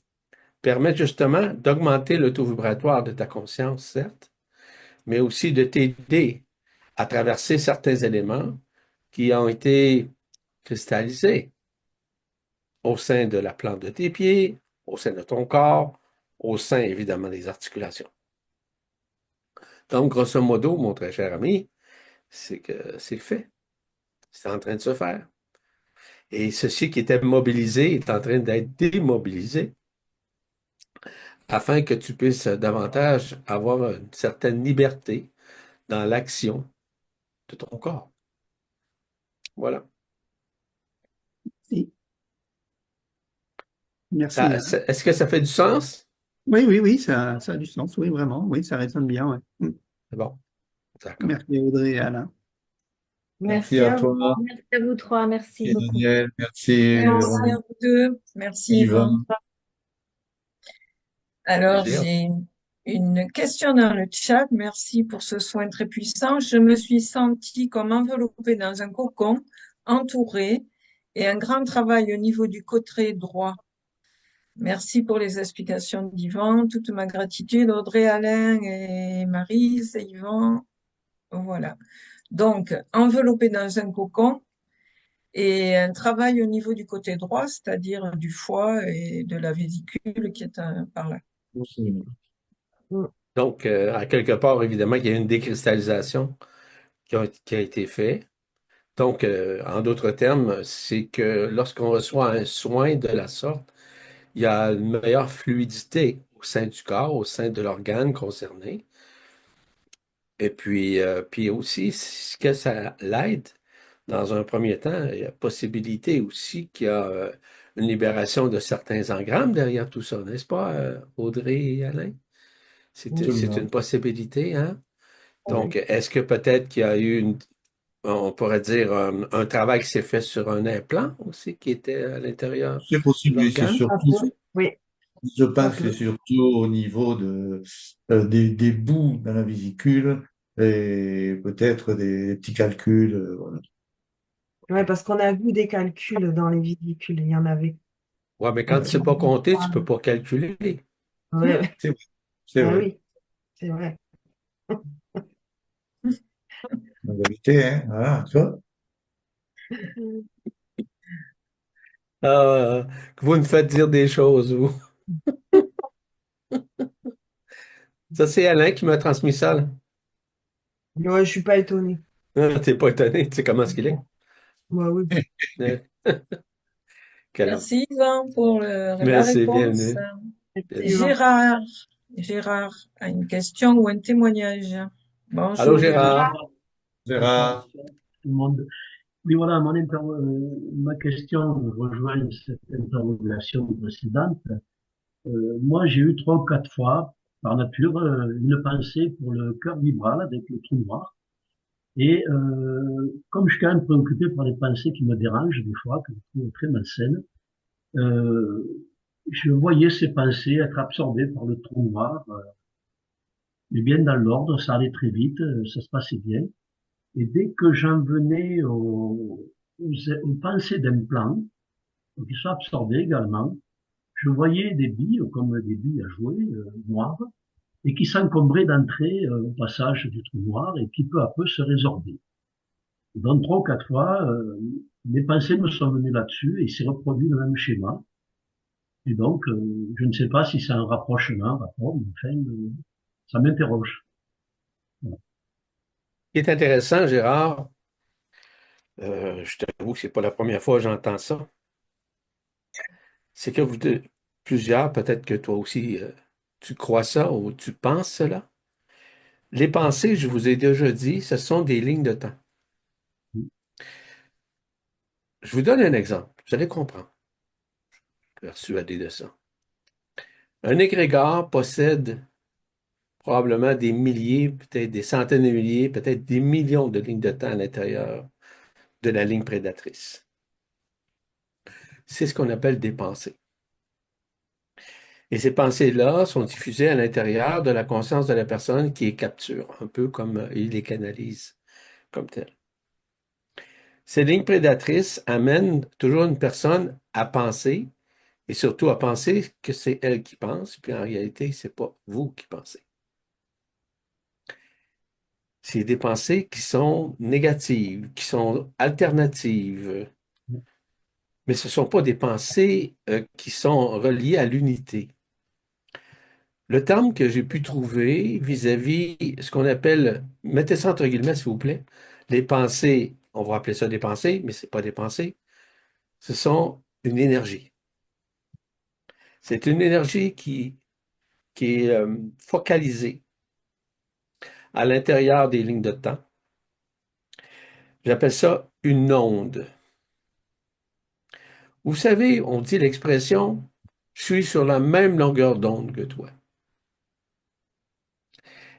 permet justement d'augmenter le taux vibratoire de ta conscience, certes, mais aussi de t'aider à traverser certains éléments qui ont été cristallisés au sein de la plante de tes pieds, au sein de ton corps, au sein évidemment des articulations. Donc, grosso modo, mon très cher ami, c'est que c'est fait. C'est en train de se faire. Et ceci qui était mobilisé est en train d'être démobilisé afin que tu puisses davantage avoir une certaine liberté dans l'action de ton corps. Voilà.
Si. Merci, Alain.
Est-ce que ça fait du sens?
Oui, oui, oui, ça a du sens, oui, vraiment. Oui, ça résonne bien, ouais.
C'est bon, d'accord.
Merci Audrey et Alain.
Merci
Merci
à
à vous.
toi,
Merci à vous trois. Merci
merci
beaucoup.
Daniel, merci
Merci à
Véronique,
vous deux. Merci
Yvan.
Yvan. Alors,
Plaisir.
j'ai une question dans le chat. Merci pour ce soin très puissant. Je me suis sentie comme enveloppée dans un cocon, entourée, et un grand travail au niveau du côté droit. Merci pour les explications d'Yvan. Toute ma gratitude, Audrey, Alain et Maryse et Yvan. Voilà. Donc, enveloppé dans un cocon et un travail au niveau du côté droit, c'est-à-dire du foie et de la vésicule qui est par là.
Donc, à quelque part, évidemment, il y a une décristallisation qui a été faite. Donc, en d'autres termes, c'est que lorsqu'on reçoit un soin de la sorte, il y a une meilleure fluidité au sein du corps, au sein de l'organe concerné. Et puis aussi, ce que ça l'aide, dans un premier temps, il y a possibilité aussi qu'il y a une libération de certains engrammes derrière tout ça, n'est-ce pas, Audrey et Alain? C'est une
Absolument.
possibilité, hein?
Oui.
Donc, est-ce que peut-être qu'il y a eu on pourrait dire, un travail qui s'est fait sur un implant aussi, qui était à l'intérieur
C'est
de
possible, et c'est
l'organe?
Ça
surtout,
peut. Oui,
je
ça
pense que c'est
peut.
surtout au niveau des bouts dans la vésicule et peut-être des petits calculs. Voilà.
Ouais, parce qu'on a vu des calculs dans les véhicules. Il y en avait.
Ouais, mais quand tu sais pas compter, tu peux pas calculer.
Ouais, ouais.
C'est vrai. C'est
Ah
vrai.
oui, c'est vrai.
La vérité, hein. Voilà, tu vois.
Que vous me faites dire des choses, vous. Ça, c'est Alain qui m'a transmis ça, là.
Ouais, je suis pas étonnée.
T'es pas étonné, tu sais comment est-ce qu'il est.
Ouais, oui.
Euh, Quel homme.
Merci Yvan pour la
Merci,
réponse.
bienvenue.
Effectivement.
Gérard, Gérard a une question ou un témoignage.
Allô,
Bonjour Gérard.
Gérard.
Gérard,
Tout le monde. Oui, voilà, ma question rejoint cette interrogation précédente. Moi, j'ai eu 3 ou 4 fois, par nature, une pensée pour le cœur vibral avec le trou noir. Et comme je suis quand même préoccupé par les pensées qui me dérangent des fois, que je trouve très malsaines, euh, je voyais ces pensées être absorbées par le trou noir, mais bien dans l'ordre, ça allait très vite, ça se passait bien. Et dès que j'en venais aux pensées d'implant, qui sont absorbées également, je voyais des billes, comme des billes à jouer, noires, et qui s'encombraient d'entrer au passage du trou noir et qui peu à peu se résorbaient. Donc 3 ou 4 fois, mes pensées me sont venues là-dessus et il s'est reproduit le même schéma. Et donc, je ne sais pas si c'est un rapprochement, un rapport, mais enfin, ça m'interroge. Voilà.
Ce qui est intéressant, Gérard, je t'avoue que c'est pas la première fois que j'entends ça, c'est que vous deux, plusieurs, peut-être que toi aussi, tu crois ça ou tu penses cela. Les pensées, je vous ai déjà dit, ce sont des lignes de temps. Je vous donne un exemple, vous allez comprendre. Je suis persuadé de ça. Un égrégore possède probablement des milliers, peut-être des centaines de milliers, peut-être des millions de lignes de temps à l'intérieur de la ligne prédatrice. C'est ce qu'on appelle des pensées. Et ces pensées-là sont diffusées à l'intérieur de la conscience de la personne qui les capture, un peu comme il les canalise comme tel. Ces lignes prédatrices amènent toujours une personne à penser, et surtout à penser que c'est elle qui pense, puis en réalité, c'est pas vous qui pensez. C'est des pensées qui sont négatives, qui sont alternatives, mais ce ne sont pas des pensées qui sont reliées à l'unité. Le terme que j'ai pu trouver vis-à-vis ce qu'on appelle, mettez ça entre guillemets, s'il vous plaît, les pensées, on va appeler ça des pensées, mais ce n'est pas des pensées, ce sont une énergie. C'est une énergie qui est focalisée à l'intérieur des lignes de temps. J'appelle ça une onde. Vous savez, on dit l'expression, je suis sur la même longueur d'onde que toi.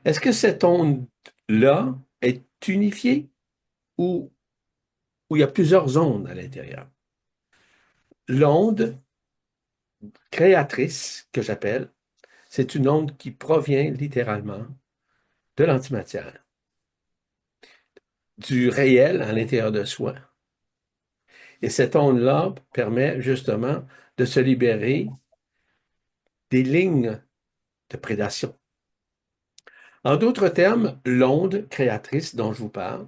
Est-ce que cette onde-là est unifiée ou il y a plusieurs ondes à l'intérieur? L'onde créatrice, que j'appelle, c'est une onde qui provient littéralement de l'antimatière, du réel à l'intérieur de soi. Et cette onde-là permet justement de se libérer des lignes de prédation. En d'autres termes, l'onde créatrice dont je vous parle,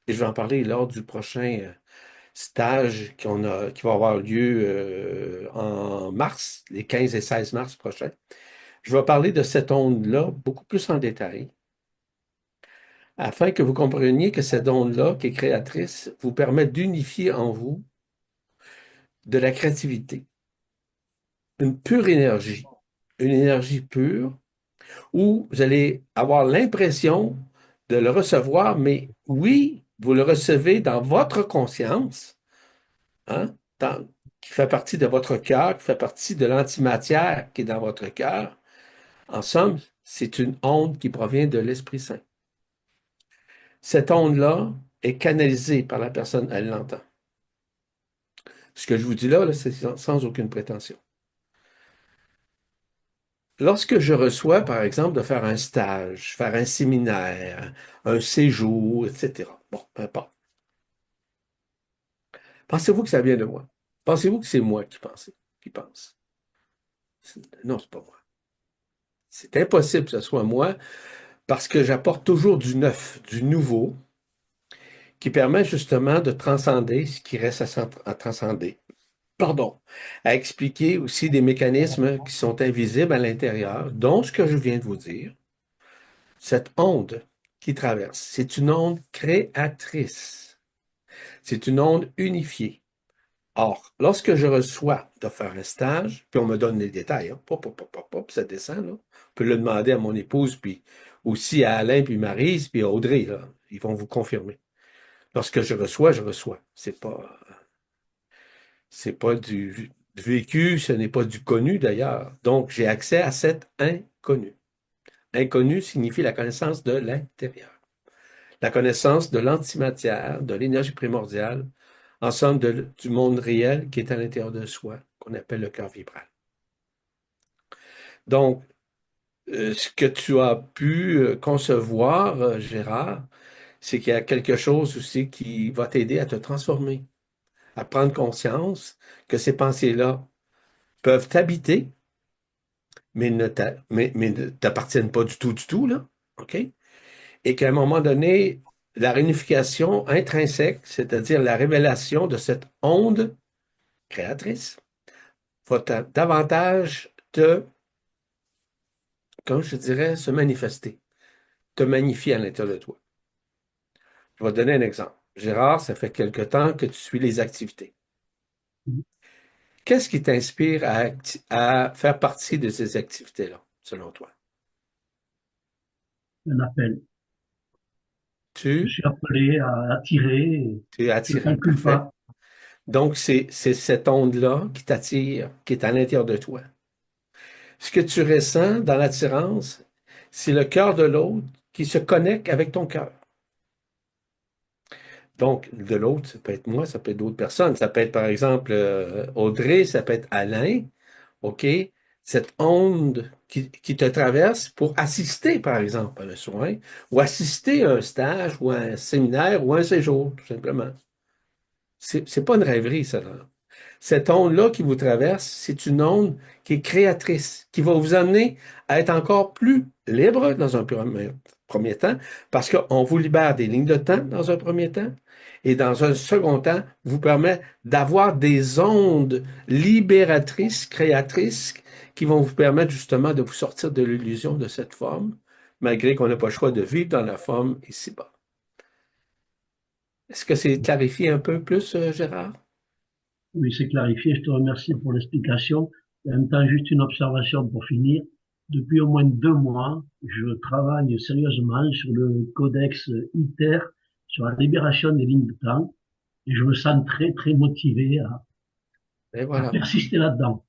et je vais en parler lors du prochain stage qui va avoir lieu en mars, les 15 et 16 mars prochains, je vais parler de cette onde-là beaucoup plus en détail, afin que vous compreniez que cette onde-là, qui est créatrice, vous permet d'unifier en vous de la créativité, une pure énergie, une énergie pure, où vous allez avoir l'impression de le recevoir, mais oui, vous le recevez dans votre conscience, hein, qui fait partie de votre cœur, qui fait partie de l'antimatière qui est dans votre cœur. En somme, c'est une onde qui provient de l'Esprit Saint. Cette onde-là est canalisée par la personne, elle l'entend. Ce que je vous dis là, c'est sans aucune prétention. Lorsque je reçois, par exemple, de faire un stage, faire un séminaire, un séjour, etc. Bon, peu importe. Pensez-vous que ça vient de moi? Pensez-vous que c'est moi qui pense? Non, c'est pas moi. C'est impossible que ce soit moi parce que j'apporte toujours du neuf, du nouveau, qui permet justement de transcender ce qui reste à transcender. pardon, à expliquer aussi des mécanismes qui sont invisibles à l'intérieur, dont ce que je viens de vous dire, cette onde qui traverse, c'est une onde créatrice, c'est une onde unifiée. Or, lorsque je reçois de faire un stage, puis on me donne les détails, hein, pop, pop, pop, pop, pop, ça descend, là. On peut le demander à mon épouse, puis aussi à Alain, puis Maryse, puis à Audrey, là. Ils vont vous confirmer. Lorsque je reçois, je reçois. C'est pas du vécu, ce n'est pas du connu d'ailleurs. Donc, j'ai accès à cet inconnu. Inconnu signifie la connaissance de l'intérieur. La connaissance de l'antimatière, de l'énergie primordiale, ensemble du monde réel qui est à l'intérieur de soi, qu'on appelle le cœur vibral. Donc, ce que tu as pu concevoir, Gérard, c'est qu'il y a quelque chose aussi qui va t'aider à te transformer, à prendre conscience que ces pensées-là peuvent t'habiter, mais ne t'appartiennent pas du tout, là, OK? Et qu'à un moment donné, la réunification intrinsèque, c'est-à-dire la révélation de cette onde créatrice, va davantage comme je dirais, se manifester, te magnifier à l'intérieur de toi. Je vais te donner un exemple. Gérard, ça fait quelque temps que tu suis les activités. Qu'est-ce qui t'inspire à faire partie de ces activités-là, selon toi?
Un appel. Je
Tu
suis appelé à attirer,
es
je ne
attiré,
calcule
parfait.
pas.
Donc, c'est cette onde-là qui t'attire, qui est à l'intérieur de toi. Ce que tu ressens dans l'attirance, c'est le cœur de l'autre qui se connecte avec ton cœur. Donc, de l'autre, ça peut être moi, ça peut être d'autres personnes. Ça peut être, par exemple, Audrey, ça peut être Alain, OK? Cette onde qui te traverse pour assister, par exemple, à un soin, ou assister à un stage, ou à un séminaire, ou à un séjour, tout simplement. C'est pas une rêverie, ça, là. Cette onde-là qui vous traverse, c'est une onde qui est créatrice, qui va vous amener à être encore plus libre dans un premier temps, parce qu'on vous libère des lignes de temps dans un premier temps, et dans un second temps, vous permet d'avoir des ondes libératrices, créatrices, qui vont vous permettre justement de vous sortir de l'illusion de cette forme, malgré qu'on n'a pas le choix de vivre dans la forme ici-bas. Est-ce que c'est clarifié un peu plus, Gérard?
Oui, c'est clarifié. Je te remercie pour l'explication. Et en même temps, juste une observation pour finir. Depuis au moins 2 mois, je travaille sérieusement sur le codex ITER, sur la libération des lignes de temps. Et je me sens très, très motivé
Et
à
voilà.
persister là-dedans.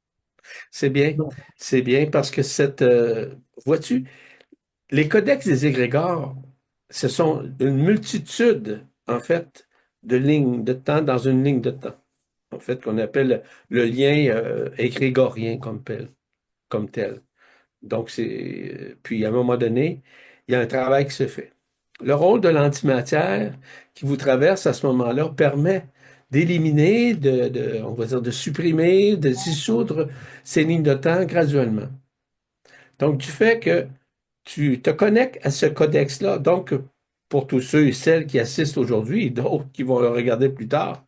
C'est bien.
Donc,
C'est bien parce que vois-tu, les codex des égrégores, ce sont une multitude, en fait, de lignes de temps dans une ligne de temps. En fait, qu'on appelle le lien égrégorien comme tel. Donc, puis à un moment donné, il y a un travail qui se fait. Le rôle de l'antimatière qui vous traverse à ce moment-là permet d'éliminer, on va dire, de supprimer, de dissoudre ces lignes de temps graduellement. Donc, du fait que tu te connectes à ce codex-là, donc pour tous ceux et celles qui assistent aujourd'hui et d'autres qui vont le regarder plus tard,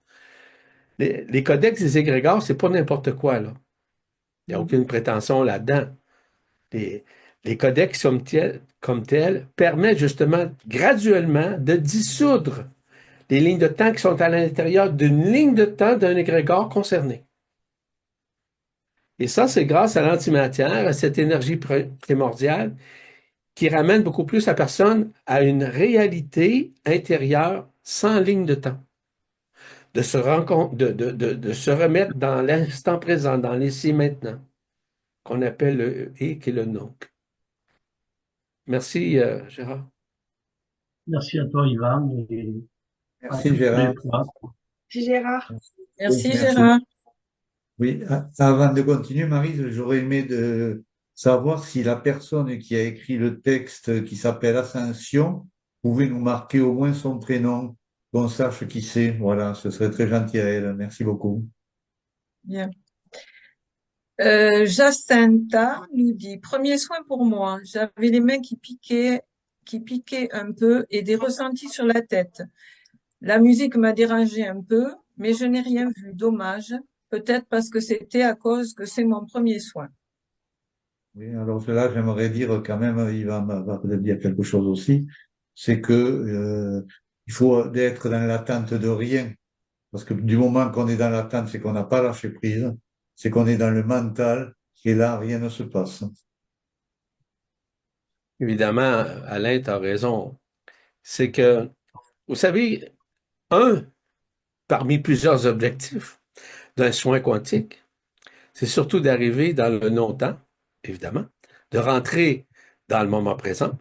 les codex des égrégores, c'est pas n'importe quoi, là. Il n'y a aucune prétention là-dedans. Les, les codex comme tels permettent justement graduellement de dissoudre les lignes de temps qui sont à l'intérieur d'une ligne de temps d'un égrégore concerné. Et ça, c'est grâce à l'antimatière, à cette énergie primordiale qui ramène beaucoup plus la personne à une réalité intérieure sans ligne de temps. De se de se remettre dans l'instant présent, dans l'ici maintenant, qu'on appelle le et qui est le donc. Merci, Gérard.
merci à toi, Yvan, et à
Merci
toutes les
Gérard.
fois.
Si Gérard.
Merci
Merci.
Gérard.
Oui, avant de continuer, Maryse, j'aurais aimé de savoir si la personne qui a écrit le texte qui s'appelle Ascension pouvait nous marquer au moins son prénom, qu'on sache qui c'est. Voilà, ce serait très gentil à elle. Merci beaucoup.
Bien. Jacinta nous dit, premier soin pour moi, j'avais les mains qui piquaient un peu et des ressentis sur la tête. La musique m'a dérangé un peu, mais je n'ai rien vu, dommage. Peut-être parce que c'était à cause que c'est mon premier soin.
Oui, alors là, j'aimerais dire quand même, Yvan va peut-être dire quelque chose aussi, c'est que il faut être dans l'attente de rien. Parce que du moment qu'on est dans l'attente, c'est qu'on n'a pas lâché prise, c'est qu'on est dans le mental, et là, rien ne se passe.
Évidemment, Alain, tu as raison. C'est que, vous savez, un parmi plusieurs objectifs d'un soin quantique, c'est surtout d'arriver dans le non-temps, évidemment, de rentrer dans le moment présent,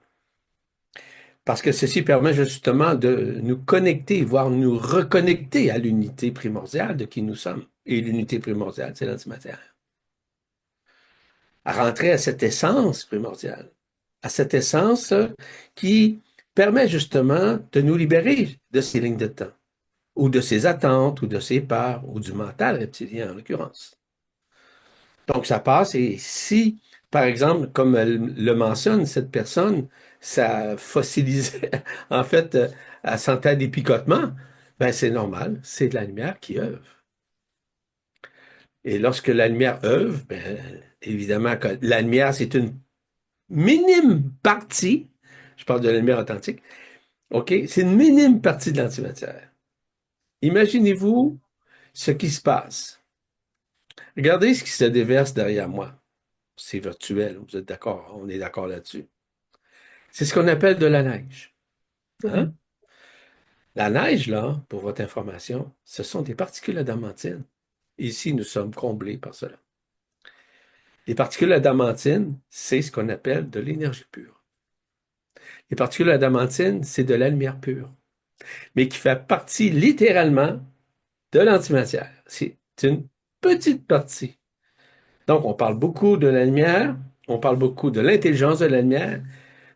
parce que ceci permet justement de nous connecter, voire nous reconnecter à l'unité primordiale de qui nous sommes. Et l'unité primordiale, c'est l'antimatière. À rentrer à cette essence primordiale, à cette essence qui permet justement de nous libérer de ces lignes de temps, ou de ces attentes, ou de ces peurs, ou du mental reptilien en l'occurrence. Donc ça passe, et si, par exemple, comme elle le mentionne, cette personne, ça fossilisait, en fait, elle sentait des picotements, ben c'est normal, c'est de la lumière qui œuvre. Et lorsque la lumière œuvre, ben, évidemment que la lumière, c'est une minime partie, je parle de la lumière authentique, OK? C'est une minime partie de l'antimatière. Imaginez-vous ce qui se passe. Regardez ce qui se déverse derrière moi. C'est virtuel, vous êtes d'accord, on est d'accord là-dessus. C'est ce qu'on appelle de la neige. Hein? La neige, là, pour votre information, ce sont des particules adamantines. Ici, nous sommes comblés par cela. Les particules adamantines, c'est ce qu'on appelle de l'énergie pure. Les particules adamantines, c'est de la lumière pure, mais qui fait partie littéralement de l'antimatière. C'est une petite partie. Donc, on parle beaucoup de la lumière, on parle beaucoup de l'intelligence de la lumière,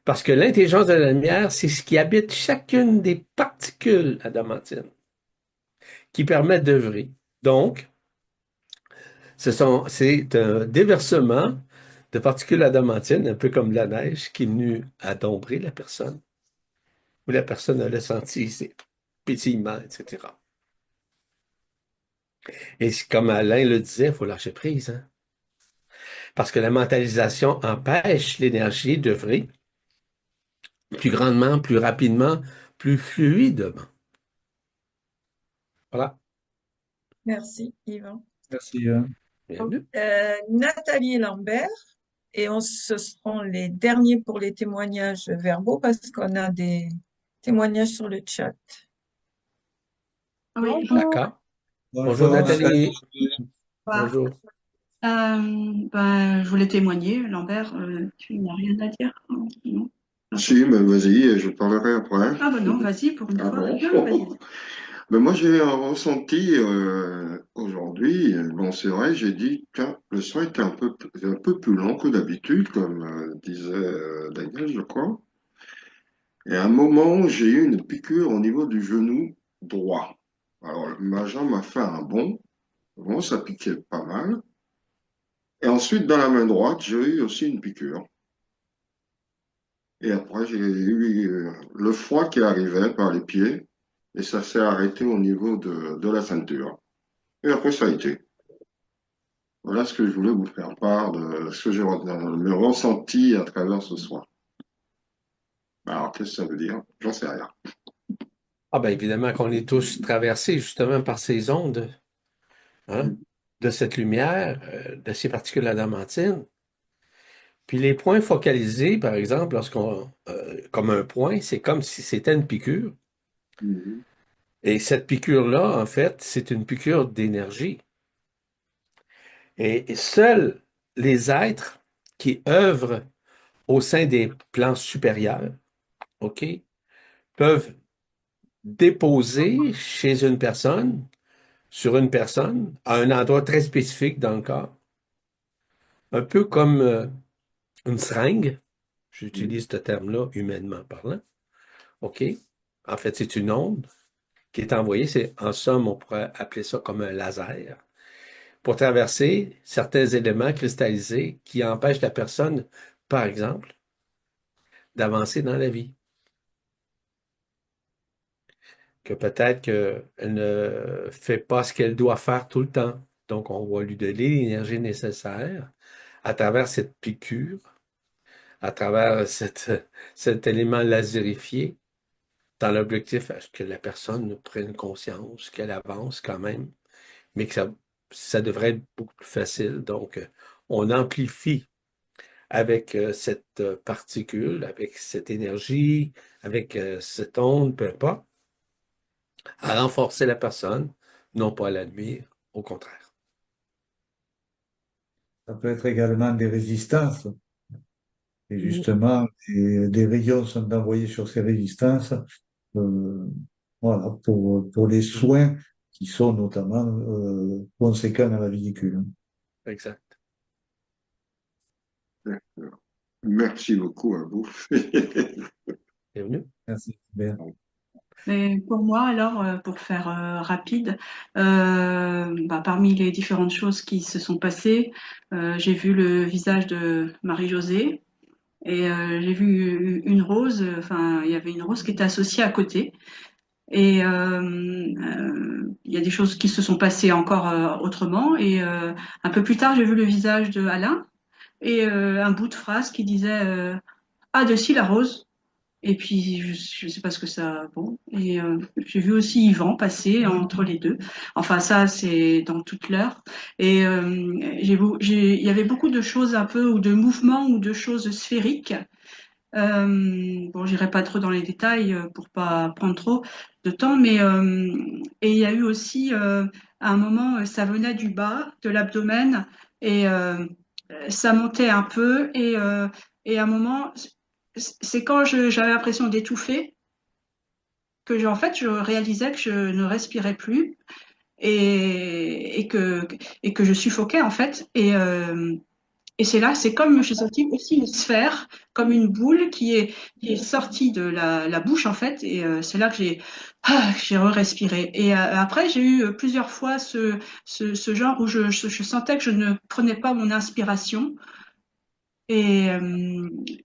parce que l'intelligence de la lumière, c'est ce qui habite chacune des particules adamantines, qui permettent d'œuvrer. Donc, c'est un déversement de particules adamantines, un peu comme la neige, qui est venue adombrer la personne, où la personne a le senti ses pétillements, etc. Et comme Alain le disait, il faut lâcher prise, hein? Parce que la mentalisation empêche l'énergie d'œuvrer plus grandement, plus rapidement, plus fluidement. Voilà.
Merci, Yvan.
Merci.
Bienvenue.
Nathalie et Lambert, et ce seront les derniers pour les témoignages verbaux parce qu'on a des témoignages sur le chat.
Oui,
D'accord. Bonjour
Bonjour,
Nathalie.
bonsoir.
Bonjour.
Je voulais témoigner. Lambert, tu n'as rien à dire? Non?
Si, mais vas-y, je parlerai après.
Ah ben non, vas-y pour une
Ah
fois.
bon?
Non, vas-y.
Mais moi, j'ai un ressenti aujourd'hui. Bon, c'est vrai, j'ai dit que le son était un peu plus long que d'habitude, comme disait Daniel, je crois. Et à un moment, j'ai eu une piqûre au niveau du genou droit. Alors, ma jambe m'a fait un bond. Bon, ça piquait pas mal. Et ensuite, dans la main droite, j'ai eu aussi une piqûre. Et après, j'ai eu le froid qui arrivait par les pieds et ça s'est arrêté au niveau de la ceinture. Et après, ça a été. Voilà ce que je voulais vous faire part de ce que j'ai me ressenti à travers ce soir. Alors, qu'est-ce que ça veut dire? J'en sais rien.
Ah ben évidemment qu'on est tous traversés justement par ces ondes, hein, de cette lumière, de ces particules adamantines. Puis les points focalisés, par exemple, comme un point, c'est comme si c'était une piqûre.
Mhm.
Et cette piqûre-là, en fait, c'est une piqûre d'énergie. Et seuls les êtres qui œuvrent au sein des plans supérieurs, OK, peuvent déposer chez une personne, sur une personne, à un endroit très spécifique dans le corps, un peu comme une seringue, j'utilise ce terme-là humainement parlant, OK? En fait, c'est une onde qui est envoyée, en somme, on pourrait appeler ça comme un laser, pour traverser certains éléments cristallisés qui empêchent la personne, par exemple, d'avancer dans la vie. Que peut-être qu'elle ne fait pas ce qu'elle doit faire tout le temps, Donc, on va lui donner l'énergie nécessaire à travers cette piqûre, à travers cet élément laserifié, dans l'objectif à ce que la personne prenne conscience, qu'elle avance quand même, mais que ça devrait être beaucoup plus facile. Donc, on amplifie avec cette particule, avec cette énergie, avec cette onde, peu importe, à renforcer la personne, non pas à la nuire, au contraire.
Ça peut être également des résistances. Et
Oui.
justement, des rayons sont envoyés sur ces résistances, euh, voilà, pour les soins qui sont notamment conséquents dans la vésicule.
Exact.
D'accord. Merci beaucoup à vous.
Bienvenue.
Merci. Bien.
Et pour moi, alors, pour faire rapide, parmi les différentes choses qui se sont passées, j'ai vu le visage de Marie-Josée et j'ai vu une rose, enfin, il y avait une rose qui était associée à côté. Et il y a des choses qui se sont passées encore autrement. Et un peu plus tard, j'ai vu le visage de Alain et un bout de phrase qui disait Ah, de si la rose. Et puis, je sais pas ce que ça. Bon. Et j'ai vu aussi Yvan passer entre les deux. Enfin, ça, c'est dans toute l'heure. Et il y avait beaucoup de choses un peu, ou de mouvements, ou de choses sphériques. Bon, j'irai pas trop dans les détails pour pas prendre trop de temps, mais et il y a eu aussi à un moment, ça venait du bas de l'abdomen et ça montait un peu et à un moment, c'est quand j'avais l'impression d'étouffer que en fait je réalisais que je ne respirais plus et que je suffoquais en fait et c'est là, c'est comme j'ai senti aussi une sphère, comme une boule qui est sortie de la bouche en fait, et c'est là que j'ai re-respiré. Et après, j'ai eu plusieurs fois ce genre où je sentais que je ne prenais pas mon inspiration. Et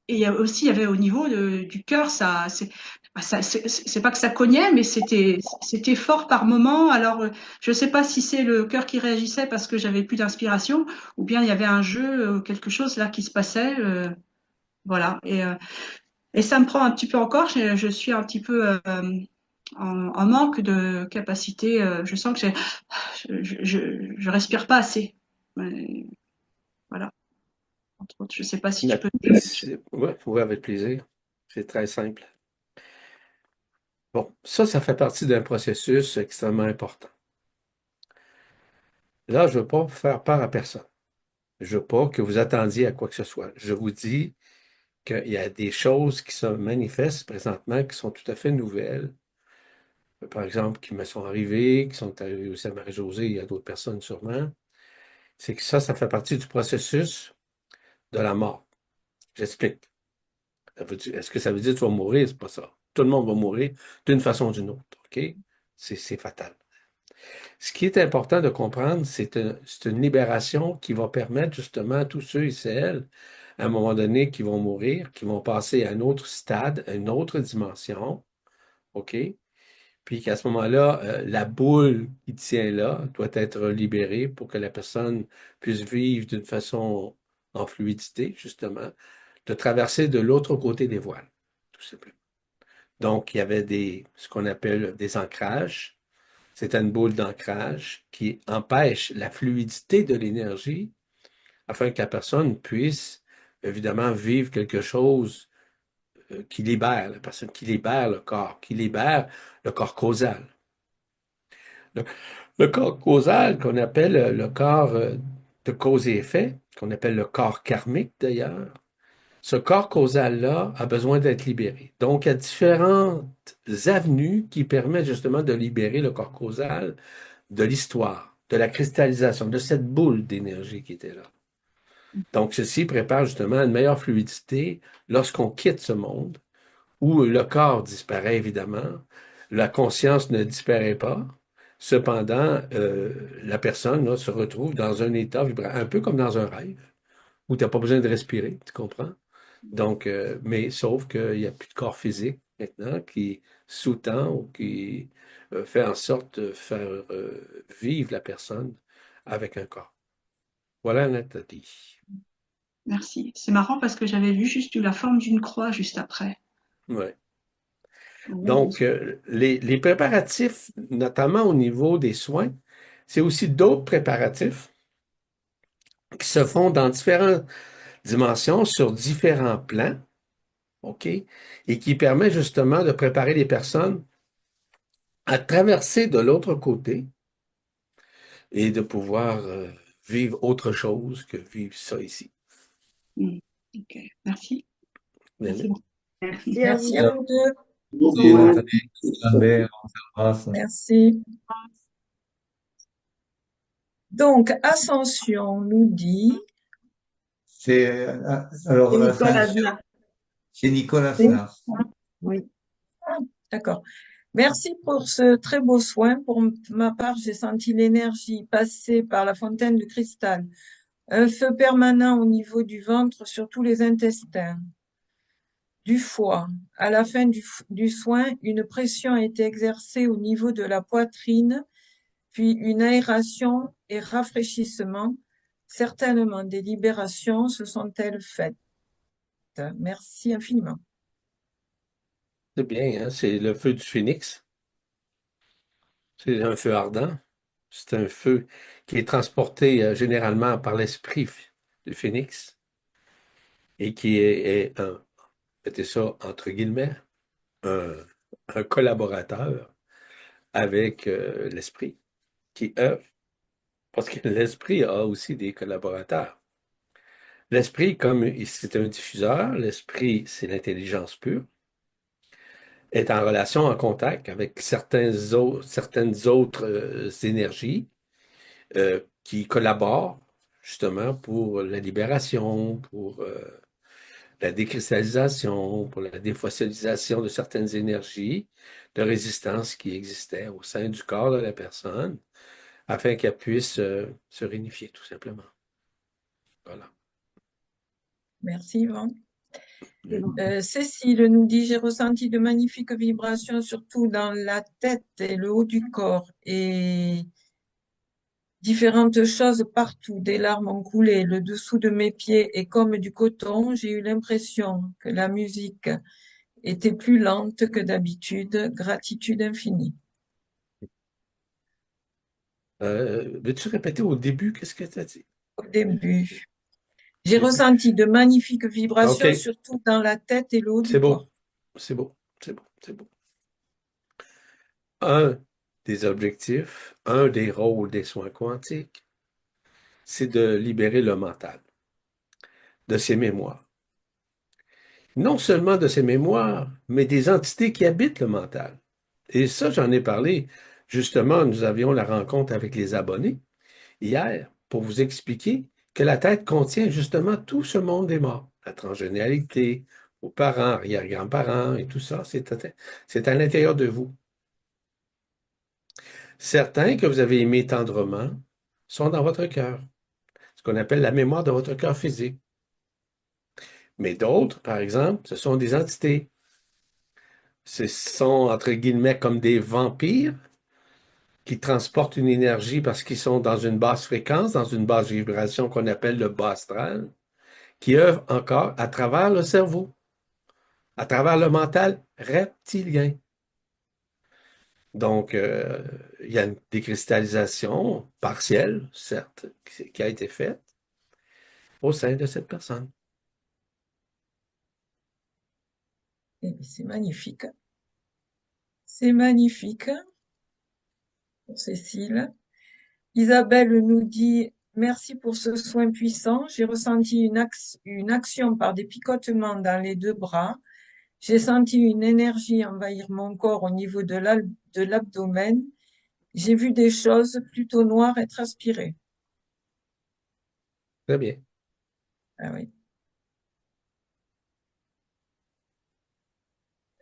il y a aussi, il y avait au niveau du cœur, c'est pas que ça cognait, mais c'était fort par moment. Alors, je sais pas si c'est le cœur qui réagissait parce que j'avais plus d'inspiration, ou bien il y avait un jeu, quelque chose là qui se passait. Voilà. Et ça me prend un petit peu encore. Je suis un petit peu en manque de capacité. Je sens que je respire pas assez. Voilà. Entre autres, je sais pas si tu peux.
Oui, avec plaisir. C'est très simple. Bon, ça fait partie d'un processus extrêmement important. Là, je ne veux pas faire peur à personne. Je ne veux pas que vous attendiez à quoi que ce soit. Je vous dis qu'il y a des choses qui se manifestent présentement qui sont tout à fait nouvelles. Par exemple, qui me sont arrivées, qui sont arrivées aussi à Marie-Josée, il y a d'autres personnes sûrement. C'est que ça fait partie du processus de la mort. J'explique. Est-ce que ça veut dire que tu vas mourir? C'est pas ça. Tout le monde va mourir d'une façon ou d'une autre, OK? C'est fatal. Ce qui est important de comprendre, c'est une libération qui va permettre justement à tous ceux et celles, à un moment donné, qui vont mourir, qui vont passer à un autre stade, à une autre dimension, OK? Puis qu'à ce moment-là, la boule qui tient là doit être libérée pour que la personne puisse vivre d'une façon en fluidité, justement, de traverser de l'autre côté des voiles, tout simplement. Donc, il y avait ce qu'on appelle des ancrages. C'est une boule d'ancrage qui empêche la fluidité de l'énergie afin que la personne puisse, évidemment, vivre quelque chose qui libère la personne, qui libère le corps causal. Le, le corps causal qu'on appelle le corps de cause et effet, qu'on appelle le corps karmique d'ailleurs, ce corps causal-là a besoin d'être libéré. Donc, il y a différentes avenues qui permettent justement de libérer le corps causal de l'histoire, de la cristallisation, de cette boule d'énergie qui était là. Donc, ceci prépare justement une meilleure fluidité lorsqu'on quitte ce monde, où le corps disparaît évidemment, la conscience ne disparaît pas. Cependant, la personne là, se retrouve dans un état vibrant, un peu comme dans un rêve, où tu n'as pas besoin de respirer, tu comprends? Donc, mais sauf qu'il n'y a plus de corps physique maintenant qui sous-tend ou qui fait en sorte de faire vivre la personne avec un corps. Voilà, Nathalie.
Merci. C'est marrant parce que j'avais vu juste la forme d'une croix juste après.
Ouais.
Oui.
Donc, les préparatifs, notamment au niveau des soins, c'est aussi d'autres préparatifs qui se font dans différentes dimensions, sur différents plans, OK? Et qui permet justement de préparer les personnes à traverser de l'autre côté et de pouvoir vivre autre chose que vivre ça ici.
Ok, merci.
Merci.
Merci à vous
Merci à
deux.
vous deux.
Merci, Nathalie, Lambert, on s'embrasse.
Merci. Donc, Ascension nous dit,
C'est, alors,
C'est Nicolas
l'ascension,
Aznar.
c'est Nicolas
Oui.
Snar.
Oui.
D'accord. Merci pour ce très beau soin. Pour ma part, j'ai senti l'énergie passer par la fontaine de cristal. Un feu permanent au niveau du ventre, sur tous les intestins, du foie. À la fin du soin, une pression a été exercée au niveau de la poitrine, puis une aération et rafraîchissement. Certainement, des libérations se sont-elles faites. Merci infiniment.
C'est bien, hein? C'est le feu du phénix. C'est un feu ardent. C'est un feu qui est transporté généralement par l'esprit du phénix et qui est un, mettez ça entre guillemets, un, un collaborateur avec l'esprit qui œuvre. Parce que l'esprit a aussi des collaborateurs. L'esprit, comme c'est un diffuseur, l'esprit, c'est l'intelligence pure, est en relation, en contact avec certaines autres énergies qui collaborent justement pour la libération, pour la décristallisation, pour la défossilisation de certaines énergies de résistance qui existaient au sein du corps de la personne, afin qu'elle puisse se réunifier, tout simplement. Voilà.
Merci Yvan.
C'est bon.
Cécile nous dit, j'ai ressenti de magnifiques vibrations, surtout dans la tête et le haut du corps, et différentes choses partout. Des larmes ont coulé, le dessous de mes pieds est comme du coton. J'ai eu l'impression que la musique était plus lente que d'habitude. Gratitude infinie.
Veux-tu répéter au début qu'est-ce que tu as dit?
Au début, j'ai ressenti de magnifiques vibrations,
OK,
surtout dans la tête et le haut
c'est
du corps.
beau. C'est beau. C'est beau. C'est beau. Un des objectifs, un des rôles des soins quantiques, c'est de libérer le mental de ses mémoires. Non seulement de ses mémoires, mais des entités qui habitent le mental. Et ça, j'en ai parlé. Justement, nous avions la rencontre avec les abonnés hier pour vous expliquer que la tête contient justement tout ce monde des morts. La transgénialité, vos parents, arrière-grands-parents et tout ça, c'est à l'intérieur de vous. Certains que vous avez aimés tendrement sont dans votre cœur, ce qu'on appelle la mémoire de votre cœur physique. Mais d'autres, par exemple, ce sont des entités. Ce sont, entre guillemets, comme des vampires qui transportent une énergie parce qu'ils sont dans une basse fréquence, dans une basse vibration qu'on appelle le bas astral, qui œuvrent encore à travers le cerveau, à travers le mental reptilien. Donc, il y a une décristallisation partielle, certes, qui a été faite au sein de cette personne.
C'est magnifique. C'est magnifique, pour Cécile. Isabelle nous dit, merci pour ce soin puissant. J'ai ressenti une action par des picotements dans les deux bras. J'ai senti une énergie envahir mon corps au niveau de l'abdomen. J'ai vu des choses plutôt noires être aspirées.
Très bien.
Ah oui.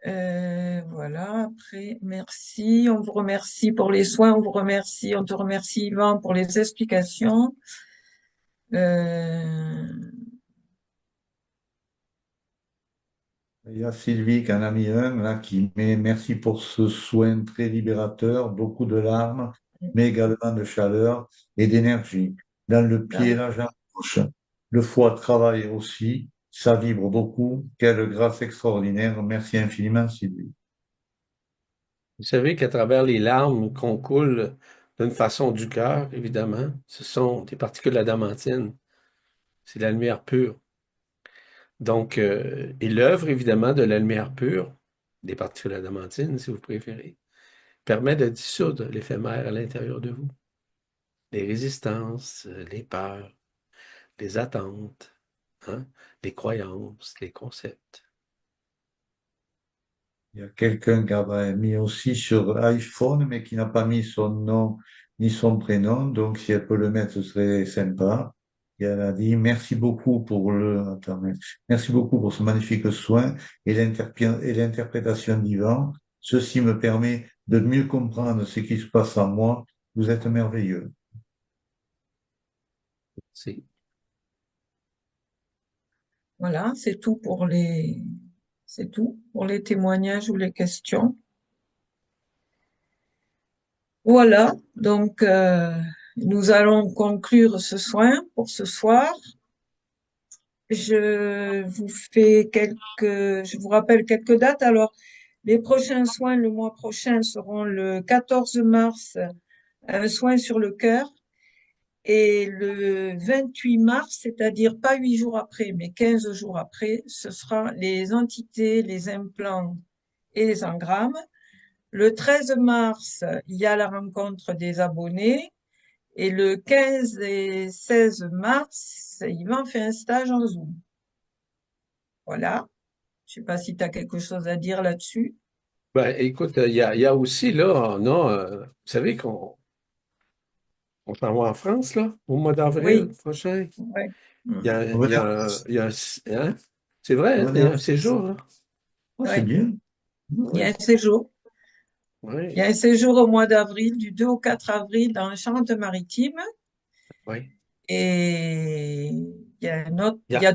Voilà, après, merci. On vous remercie pour les soins, on vous remercie, on te remercie Yvan pour les explications.
Il y a Sylvie qui en a mis un, là, qui met merci pour ce soin très libérateur, beaucoup de larmes mais également de chaleur et d'énergie. Dans le pied, la jambe gauche. Le foie travaille aussi, ça vibre beaucoup. Quelle grâce extraordinaire. Merci infiniment, Sylvie.
Vous savez qu'à travers les larmes qu'on coule d'une façon du cœur, évidemment, ce sont des particules d'adamantine. C'est la lumière pure. Donc, et l'œuvre, évidemment, de la lumière pure, des particules d'adamantine, si vous préférez, permet de dissoudre l'éphémère à l'intérieur de vous. Les résistances, les peurs, les attentes, hein, les croyances, les concepts.
Il y a quelqu'un qui avait mis aussi sur iPhone, mais qui n'a pas mis son nom ni son prénom. Donc, si elle peut le mettre, ce serait sympa. Et elle a dit, merci beaucoup pour merci beaucoup pour ce magnifique soin et l'interprétation d'Yvan. Ceci me permet de mieux comprendre ce qui se passe en moi. Vous êtes merveilleux.
C'est
Voilà, c'est tout pour les témoignages ou les questions. Voilà, donc nous allons conclure ce soin pour ce soir. Je vous rappelle quelques dates. Alors, les prochains soins le mois prochain seront le 14 mars, un soin sur le cœur, et le 28 mars, c'est-à-dire pas 8 jours après, mais 15 jours après, ce sera les entités, les implants et les engrammes. Le 13 mars, il y a la rencontre des abonnés. Et le 15 et 16 mars, Yvan fait un stage en Zoom. Voilà. Je sais pas si tu as quelque chose à dire là-dessus.
Ben, écoute, il y a aussi, là, vous savez qu'on s'en va en France, là, au mois d'avril
Oui,
prochain.
ouais.
Il y a,
On va
il y
dire,
a, il y a hein? C'est vrai,
on
hein,
va
il y a
dire,
un séjour, là.
c'est
Ouais.
bien.
Il y a
Oui,
un séjour. Il y
oui,
a un séjour au mois d'avril, du 2 au 4 avril dans les Charentes-Maritimes.
oui.
Et
Il y
il y
a,
a
il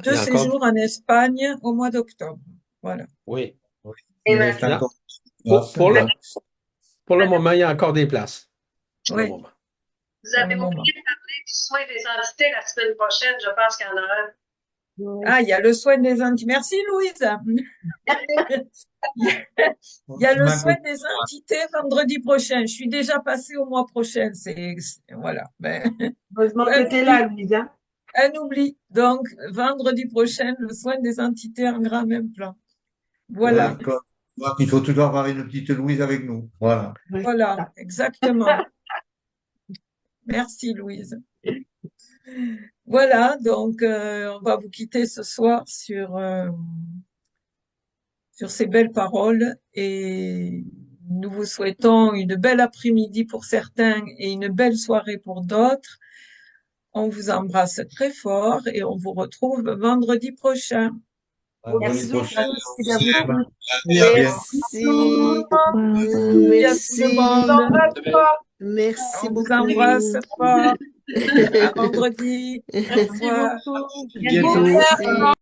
deux
y a encore,
séjours en Espagne au mois d'octobre. Voilà.
oui.
Oui.
Et
Il reste
Il y a-
encore des
pour,
places.
pour le, pour le moment, il y a encore des places. Pour le
Oui,
moment.
Vous
pour
avez
le moment.
oublié de parler du soin des entités la semaine prochaine. Je pense qu'il y en a un.
Ah, il y a le soin des entités. Merci, Louise. Il y a
Tu
le
m'as
soin
coupé.
des entités vendredi prochain. Je suis déjà passée au mois prochain. Voilà. Ben,
Heureusement
un
que tu es
oubli,
là, Louise, hein.
un oubli. Donc, vendredi prochain, le soin des entités en grand même plan. Voilà.
Ouais, donc, il faut toujours avoir une petite Louise avec nous. Voilà.
Ouais, c'est
Voilà.
ça.
Exactement. Merci, Louise. Voilà. Donc, on va vous quitter ce soir sur ces belles paroles et nous vous souhaitons une belle après-midi pour certains et une belle soirée pour d'autres. On vous embrasse très fort et on vous retrouve vendredi prochain.
Vendredi
Merci,
prochain.
merci à vous tous.
À bientôt.
Merci.
Merci à tout le
Je vous
Merci.
monde.
embrasse fort.
Merci
On vous
beaucoup.
embrasse fort. À vendredi. Au
Merci
revoir.
beaucoup.
bientôt.
Merci.